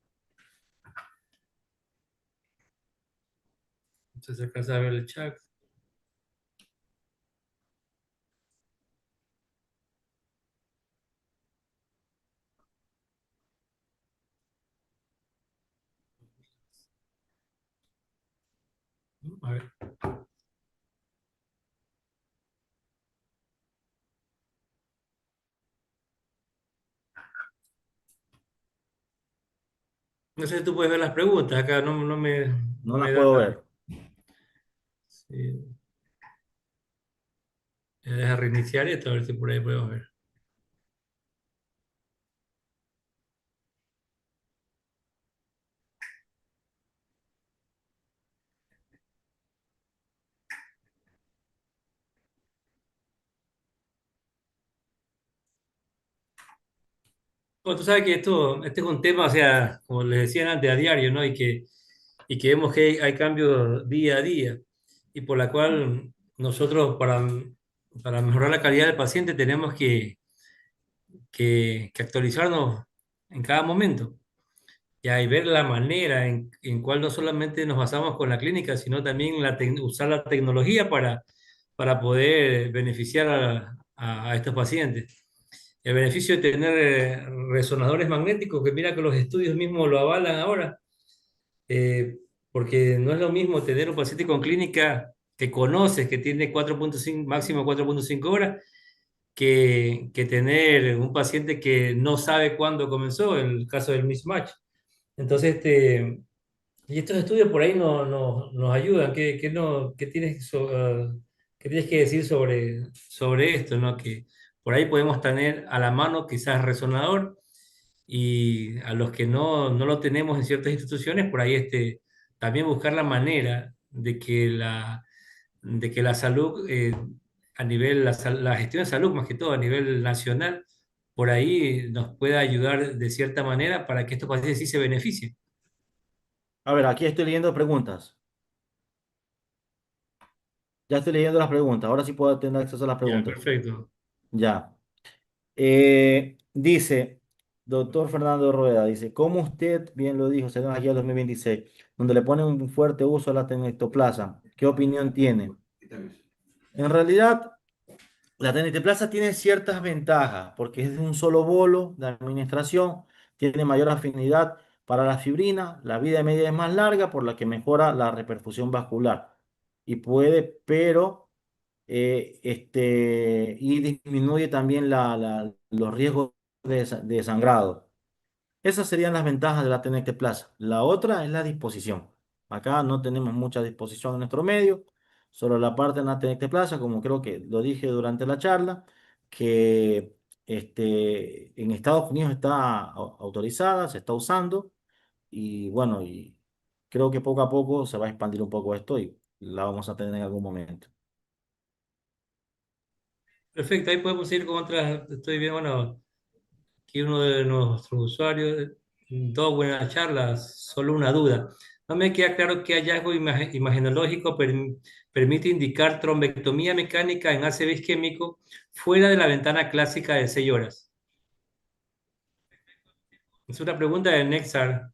Entonces alcanzas a ver el chat. A ver. No sé si tú puedes ver las preguntas. Acá no No me las da. puedo ver. Sí. Deja reiniciar esto, a ver si por ahí podemos ver. Bueno, tú sabes que este es un tema, o sea, como les decían antes, a diario, ¿no? Y que vemos que hay cambios día a día, y por la cual nosotros, para mejorar la calidad del paciente, tenemos que actualizarnos en cada momento. Ya, y ver la manera en cual no solamente nos basamos con la clínica, sino también usar la tecnología para poder beneficiar a estos pacientes. El beneficio de tener resonadores magnéticos, que mira que los estudios mismos lo avalan ahora, porque no es lo mismo tener un paciente con clínica que conoces, que tiene 4.5, máximo 4.5 horas, que tener un paciente que no sabe cuándo comenzó, en el caso del mismatch. Entonces, y estos estudios por ahí nos ayudan. ¿Qué tienes, qué tienes que decir sobre esto, ¿no? Que por ahí podemos tener a la mano quizás resonador, y a los que no lo tenemos en ciertas instituciones, por ahí también buscar la manera de que la salud, a nivel, la gestión de salud más que todo a nivel nacional, por ahí nos pueda ayudar de cierta manera para que estos pacientes sí se beneficien. A ver, aquí estoy leyendo preguntas. Ya estoy leyendo las preguntas. Ahora sí puedo tener acceso a las Ya, preguntas. perfecto. Ya. Dice, doctor Fernando Rueda, dice, como usted bien lo dijo, según aquí al 2026, donde le ponen un fuerte uso a la tenectoplasa. ¿Qué opinión tiene? En realidad, la TNT Plaza tiene ciertas ventajas porque es de un solo bolo de administración, tiene mayor afinidad para la fibrina, la vida media es más larga, por la que mejora la reperfusión vascular y puede, pero y disminuye también los riesgos de sangrado. Esas serían las ventajas de la TNT Plaza. La otra es la disposición. Acá no tenemos mucha disposición en nuestro medio, solo la parte de la TNT Plaza, como creo que lo dije durante la charla, que en Estados Unidos está autorizada, se está usando y bueno, y creo que poco a poco se va a expandir un poco esto y la vamos a tener en algún momento. Perfecto, ahí podemos ir con otras. Estoy bien, bueno, aquí uno de nuestros usuarios, dos buenas charlas, solo una duda. No me queda claro qué hallazgo imagenológico permite indicar trombectomía mecánica en ACV isquémico fuera de la ventana clásica de 6 horas. Es una pregunta de Nexar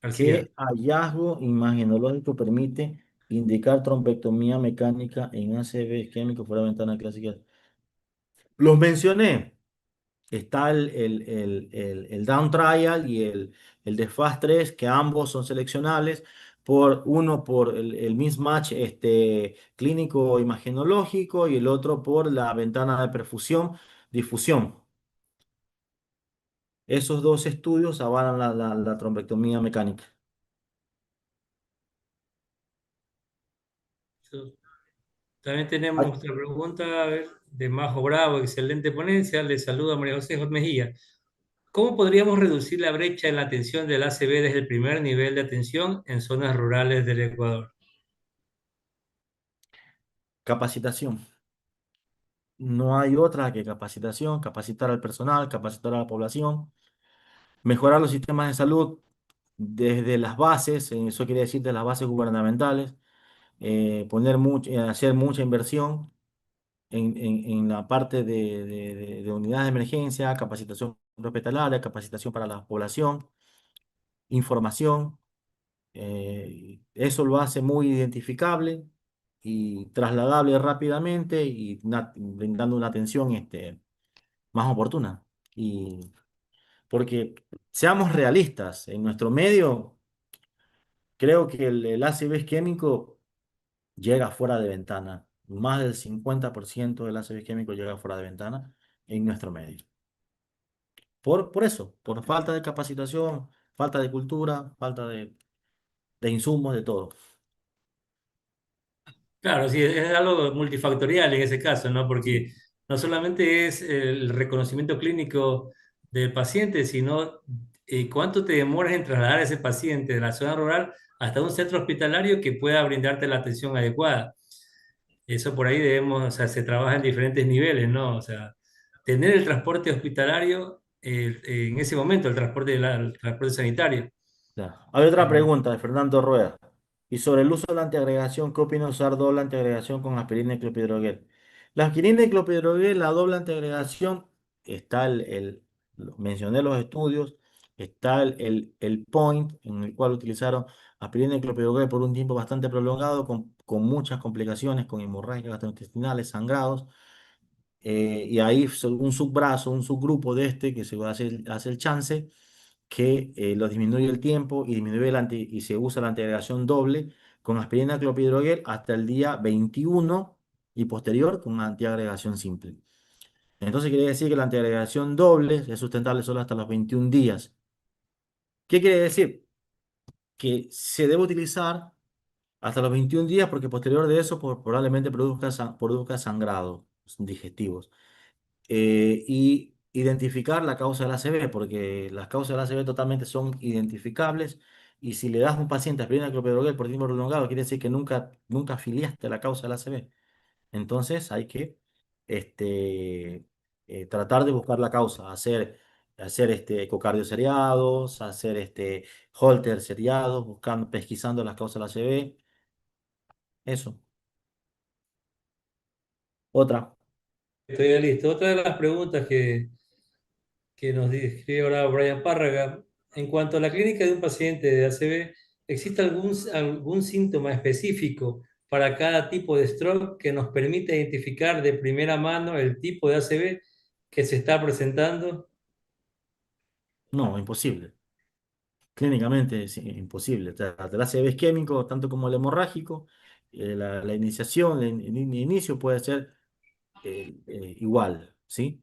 García. ¿Qué hallazgo imagenológico permite indicar trombectomía mecánica en ACV isquémico fuera de ventana clásica? Los mencioné. Está el Down Trial y el de Fast 3, que ambos son seleccionables, uno por el mismatch clínico imagenológico y el otro por la ventana de perfusión, difusión. Esos dos estudios avalan la trombectomía mecánica. También tenemos otra pregunta, a ver, de Majo Bravo, excelente ponencia. Le saluda María José Mejía. ¿Cómo podríamos reducir la brecha en la atención del ACV desde el primer nivel de atención en zonas rurales del Ecuador? Capacitación. No hay otra que capacitación, capacitar al personal, capacitar a la población, mejorar los sistemas de salud desde las bases, eso quiere decir de las bases gubernamentales, hacer mucha inversión en la parte de unidades de emergencia, capacitación hospitalaria, capacitación para la población, información. Eso lo hace muy identificable y trasladable rápidamente y brindando una atención más oportuna. Y porque seamos realistas, en nuestro medio creo que el ACV isquémico llega fuera de ventana. Más del 50% del ACV isquémico llega fuera de ventana en nuestro medio. Por eso, por falta de capacitación, falta de cultura, falta de insumos, de todo. Claro, sí, es algo multifactorial en ese caso, ¿no? Porque Sí, no solamente es el reconocimiento clínico del paciente, sino cuánto te demoras en trasladar a ese paciente de la zona rural hasta un centro hospitalario que pueda brindarte la atención adecuada. Eso por ahí debemos, o sea, se trabaja en diferentes niveles, ¿no? O sea, tener el transporte hospitalario en ese momento, el transporte sanitario. ya. Hay otra Eh, pregunta de Fernando Rueda. Y sobre el uso de la antiagregación, ¿qué opina usar doble antiagregación con aspirina y clopidogrel? La aspirina y clopidogrel, la doble antiagregación, está mencioné los estudios, está el point en el cual utilizaron aspirina y clopidogrel por un tiempo bastante prolongado, con muchas complicaciones, con hemorragias gastrointestinales, sangrados. Y ahí un subbrazo, un subgrupo de que se hace el chance que lo disminuye el tiempo y y se usa la antiagregación doble con aspirina clopidogrel hasta el día 21 y posterior con antiagregación simple. Entonces quiere decir que la antiagregación doble es sustentable solo hasta los 21 días. ¿Qué quiere decir? Que se debe utilizar hasta los 21 días porque posterior de eso probablemente produzca sangrados digestivos. Y identificar la causa del ACV, porque las causas del ACV totalmente son identificables. Y si le das a un paciente aspirina clopidogrel por tiempo prolongado, quiere decir que nunca afiliaste la causa del ACV. Entonces hay que este, tratar de buscar la causa, hacer ecocardios seriados, hacer Holter seriados, buscando, pesquisando las causas del ACV. Eso. Otra. Estoy listo. Otra de las preguntas que nos escribe ahora Brian Párraga. En cuanto a la clínica de un paciente de ACV, ¿existe algún síntoma específico para cada tipo de stroke que nos permita identificar de primera mano el tipo de ACV que se está presentando? No, imposible. Clínicamente es imposible. O sea, el ACV isquémico, tanto como el hemorrágico, la iniciación, el inicio puede ser igual, ¿sí?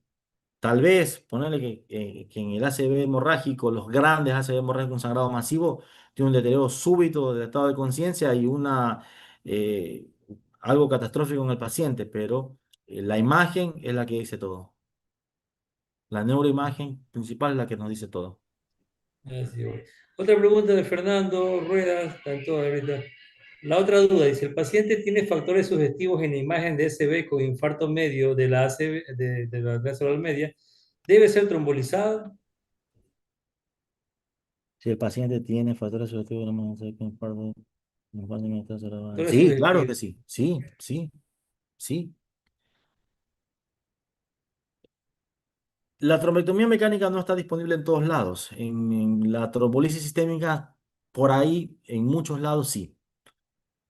Tal vez ponerle que en el ACV hemorrágico, los grandes ACV hemorrágicos con sangrado masivo, tiene un deterioro súbito del estado de conciencia y eh, algo catastrófico en el paciente, pero la imagen es la que dice todo. La neuroimagen principal es la que nos dice todo. Así voy. Otra pregunta de Fernando Ruedas, tanto ahorita. La otra duda dice, ¿el paciente tiene factores sugestivos en la imagen de SB con infarto medio de la ACV, de la vía cerebral media? ¿Debe ser trombolizado? Si el paciente tiene factores sugestivos, no sé qué Factores sí, claro que sugestivos. sí. Sí, sí, sí. La trombectomía mecánica no está disponible en todos lados. En la trombolisis sistémica, por ahí, en muchos lados sí.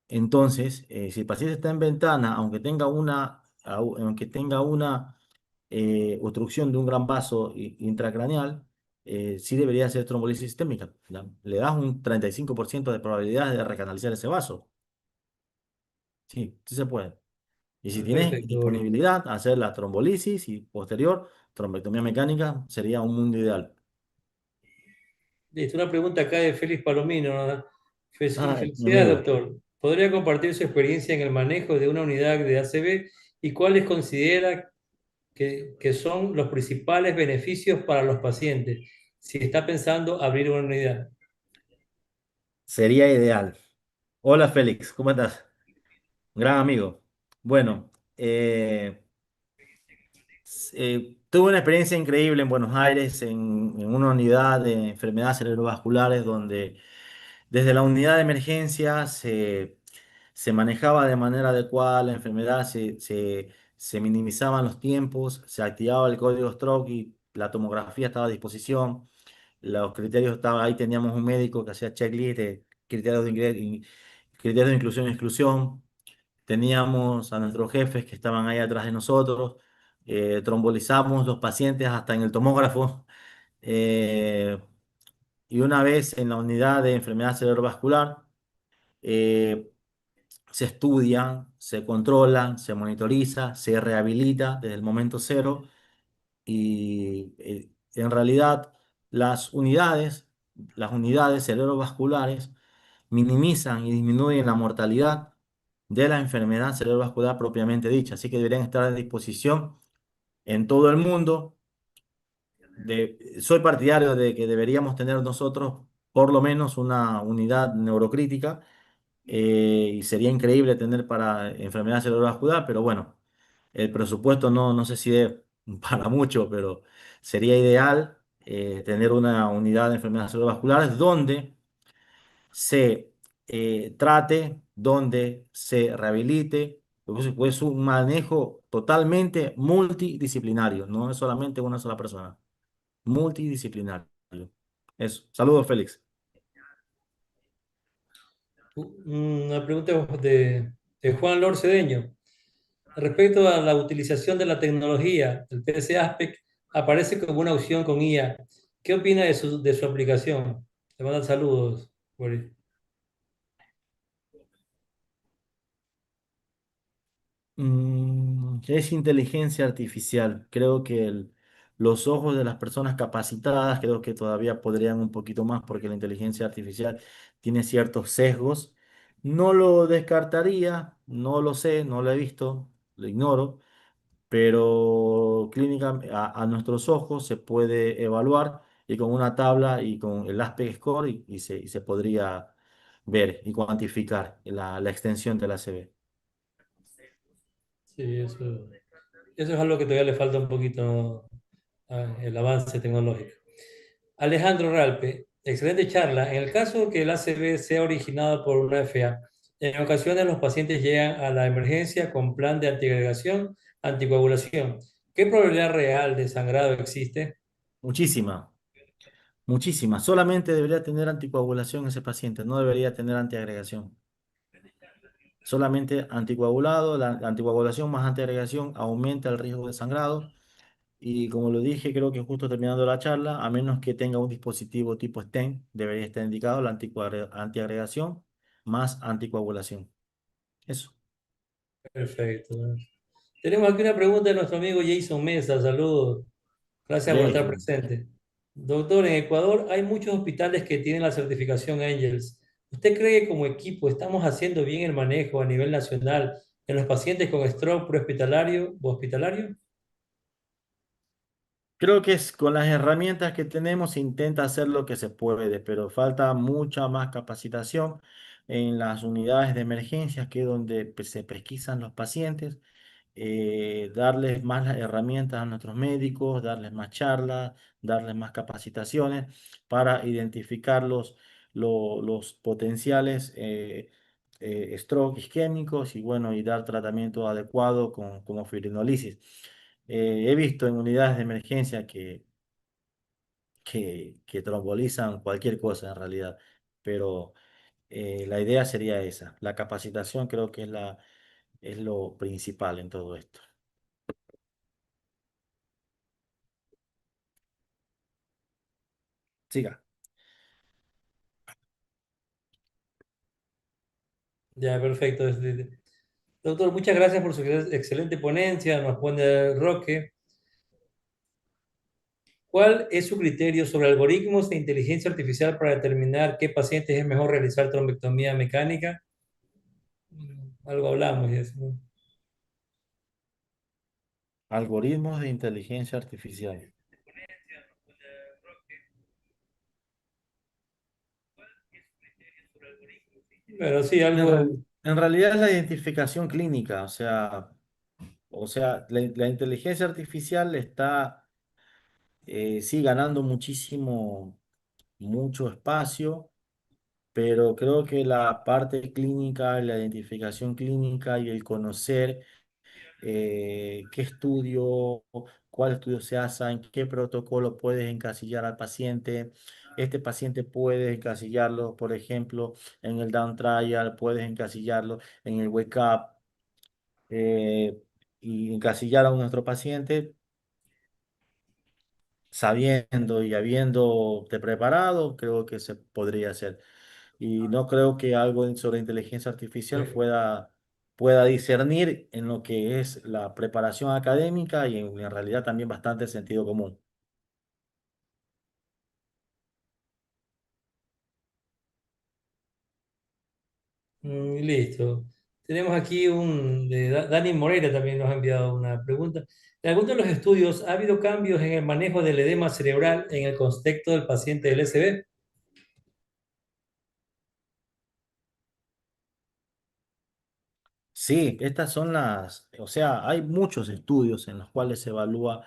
Entonces, si el paciente está en ventana, aunque tenga una obstrucción de un gran vaso intracraneal, sí debería ser trombolisis sistémica. Le das un 35% de probabilidades de recanalizar ese vaso. Sí, sí se puede. Y si tienes Perfecto, Boris. disponibilidad, hacer la trombolisis y posterior trombectomía mecánica sería un mundo ideal. Listo, una pregunta acá de Félix Palomino, ¿no? Ay, mi Felicidades, amigo. doctor. ¿Podría compartir su experiencia en el manejo de una unidad de ACV y cuáles considera que son los principales beneficios para los pacientes si está pensando abrir una unidad? Sería ideal. Hola Félix, ¿cómo estás? Gran amigo. Bueno, tuve una experiencia increíble en Buenos Aires en una unidad de enfermedades cerebrovasculares donde desde la unidad de emergencia se manejaba de manera adecuada la enfermedad, se minimizaban los tiempos, se activaba el código stroke y la tomografía estaba a disposición. Los criterios estaban, ahí teníamos un médico que hacía checklist de criterios de inclusión y exclusión. Teníamos a nuestros jefes que estaban ahí atrás de nosotros. Trombolizamos los pacientes hasta en el tomógrafo. Eh, y una vez en la unidad de enfermedad cerebrovascular, eh, se estudia, se controla, se monitoriza, se rehabilita desde el momento cero y en realidad las unidades, las unidades cerebrovasculares minimizan y disminuyen la mortalidad de la enfermedad cerebrovascular propiamente dicha. Así que deberían estar a disposición en todo el mundo. Soy partidario de que deberíamos tener nosotros por lo menos una unidad neurocrítica y sería increíble tener para enfermedad cerebrovascular, pero bueno, el presupuesto no sé si es para mucho, pero sería ideal tener una unidad de enfermedades cerebrovasculares donde se trate, donde se rehabilite. Pues es un manejo totalmente multidisciplinario, no es solamente una sola persona, multidisciplinario. Eso. Saludos, Félix. Una pregunta de Juan Lor Cedeño. Respecto a la utilización de la tecnología, el PC Aspect aparece como una opción con IA. ¿Qué opina de su aplicación? Le mandan saludos, Boris. Es inteligencia artificial. Creo que los ojos de las personas capacitadas, creo que todavía podrían un poquito más porque la inteligencia artificial tiene ciertos sesgos. No lo descartaría, no lo sé, no lo he visto, lo ignoro, pero clínica a nuestros ojos se puede evaluar y con una tabla y con el Aspect Score y se podría ver y cuantificar la extensión de la CB. Sí, eso es algo que todavía le falta un poquito el avance tecnológico. Alejandro Ralpe, excelente charla. En el caso que el ACV sea originado por una FA, en ocasiones los pacientes llegan a la emergencia con plan de antiagregación, anticoagulación. ¿Qué probabilidad real de sangrado existe? Muchísima. Muchísima. Solamente debería tener anticoagulación ese paciente, no debería tener antiagregación. solamente anticoagulado. La anticoagulación más antiagregación aumenta el riesgo de sangrado. Y como lo dije, creo que justo terminando la charla, a menos que tenga un dispositivo tipo stent, debería estar indicado la antiagregación más anticoagulación. Eso. Perfecto. Tenemos aquí una pregunta de nuestro amigo Jason Mesa. Saludos. Gracias por estar Jason. presente. Doctor, en Ecuador hay muchos hospitales que tienen la certificación Angels. ¿Usted cree que como equipo estamos haciendo bien el manejo a nivel nacional en los pacientes con stroke prehospitalario o hospitalario? Creo que es con las herramientas que tenemos se intenta hacer lo que se puede, pero falta mucha más capacitación en las unidades de emergencias, que es donde se pesquisan los pacientes, darles más las herramientas a nuestros médicos, darles más charlas, darles más capacitaciones para identificar los potenciales stroke isquémicos y bueno, y dar tratamiento adecuado con fibrinolisis. He visto en unidades de emergencia que trombolizan cualquier cosa en realidad, pero la idea sería esa. La capacitación creo que es lo principal en todo esto. Siga. Ya, perfecto. Doctor, muchas gracias por su excelente ponencia. Nos pone Roque. ¿Cuál es su criterio sobre algoritmos de inteligencia artificial para determinar qué pacientes es mejor realizar trombectomía mecánica? Algo hablamos de eso, ¿no? Algoritmos de inteligencia artificial. Pero sí, En, algo. en realidad es la identificación clínica, o sea, la inteligencia artificial está, sí, ganando mucho espacio, pero creo que la parte clínica, la identificación clínica y el conocer qué estudio, cuál estudio se hace, en qué protocolo puedes encasillar al paciente. Este paciente puedes encasillarlo, por ejemplo, en el down trial, puedes encasillarlo en el wake up, y encasillar a nuestro paciente sabiendo y habiéndote preparado, creo que se podría hacer. Y no creo que algo sobre inteligencia artificial pueda discernir en lo que es la preparación académica y en realidad también bastante sentido común. Listo. Tenemos aquí Dani Moreira también nos ha enviado una pregunta. En algunos de los estudios, ¿ha habido cambios en el manejo del edema cerebral en el contexto del paciente del SB? Sí, estas son o sea, hay muchos estudios en los cuales se evalúa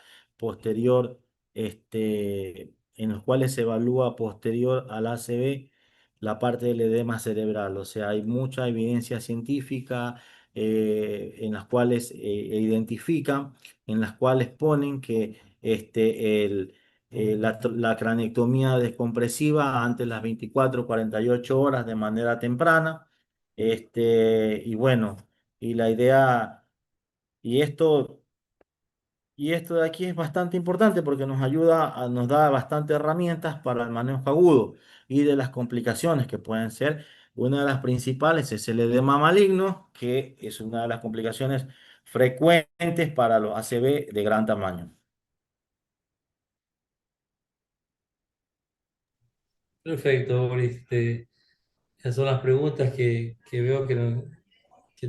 en los cuales se evalúa posterior al ACV la parte del edema cerebral. O sea, hay mucha evidencia científica en las cuales identifican, en las cuales ponen que la cranectomía descompresiva antes de las 24 48 horas de manera temprana. Y bueno. Y la idea, y esto, y esto de aquí es bastante importante porque nos ayuda, nos da bastantes herramientas para el manejo agudo y de las complicaciones que pueden ser. Una de las principales es el edema maligno, que es una de las complicaciones frecuentes para los ACV de gran tamaño. Perfecto, Boris. Esas son las preguntas que veo que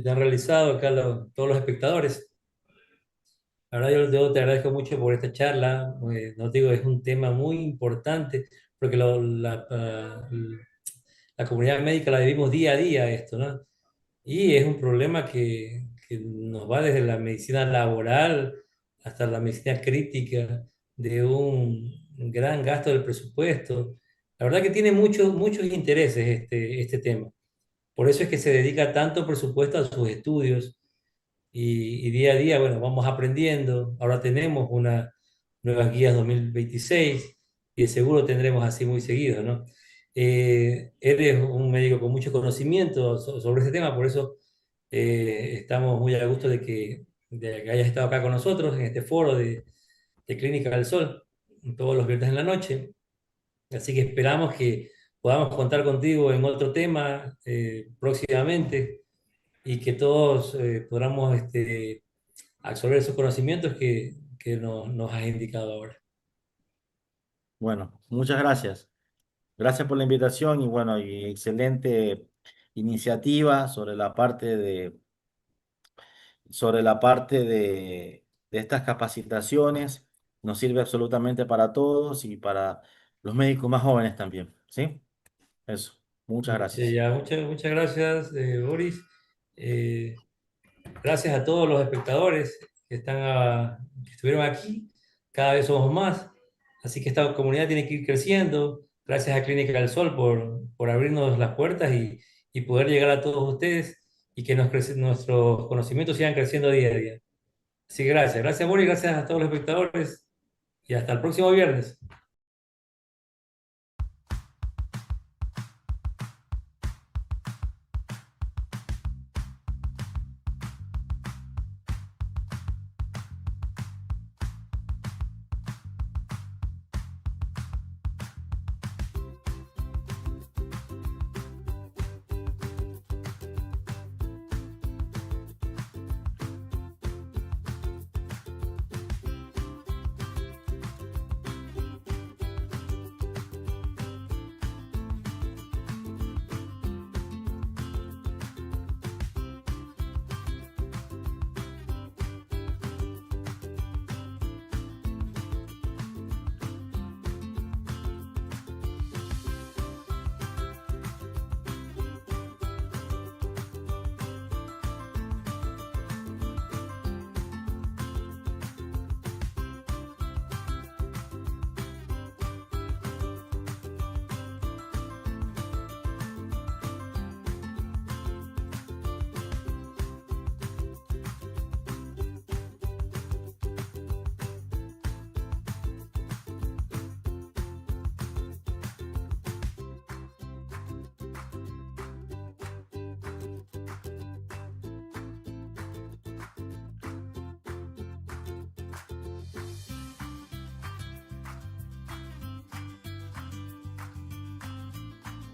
te han realizado acá todos los espectadores. La verdad, yo te agradezco mucho por esta charla. No te digo, es un tema muy importante porque la comunidad médica la vivimos día a día esto, ¿no? Y es un problema que nos va desde la medicina laboral hasta la medicina crítica, de un gran gasto del presupuesto. La verdad que tiene muchos intereses este tema. Por eso es que se dedica tanto presupuesto a sus estudios y día a día, bueno, vamos aprendiendo. Ahora tenemos unas nuevas guías 2026 y de seguro tendremos así muy seguido, ¿no? Eres un médico con mucho conocimiento sobre este tema, por eso Estamos muy a gusto de que hayas estado acá con nosotros en este foro de Clínica del Sol, todos los viernes en la noche. Así que esperamos que podamos contar contigo en otro tema próximamente y que todos podamos absorber esos conocimientos que nos has indicado ahora. Bueno, muchas gracias. Gracias por la invitación y bueno, y excelente iniciativa sobre la parte de estas capacitaciones. Nos sirve absolutamente para todos y para los médicos más jóvenes también. ¿Sí? Eso. Muchas Sí, gracias. ya, muchas gracias, Boris. Eh, Gracias a todos los espectadores que estuvieron aquí. Cada vez somos más. Así que esta comunidad tiene que ir creciendo. Gracias a Clínica del Sol por abrirnos las puertas y poder llegar a todos ustedes y que nuestros conocimientos sigan creciendo día a día. Así que gracias. Gracias, Boris. Gracias a todos los espectadores y hasta el próximo viernes.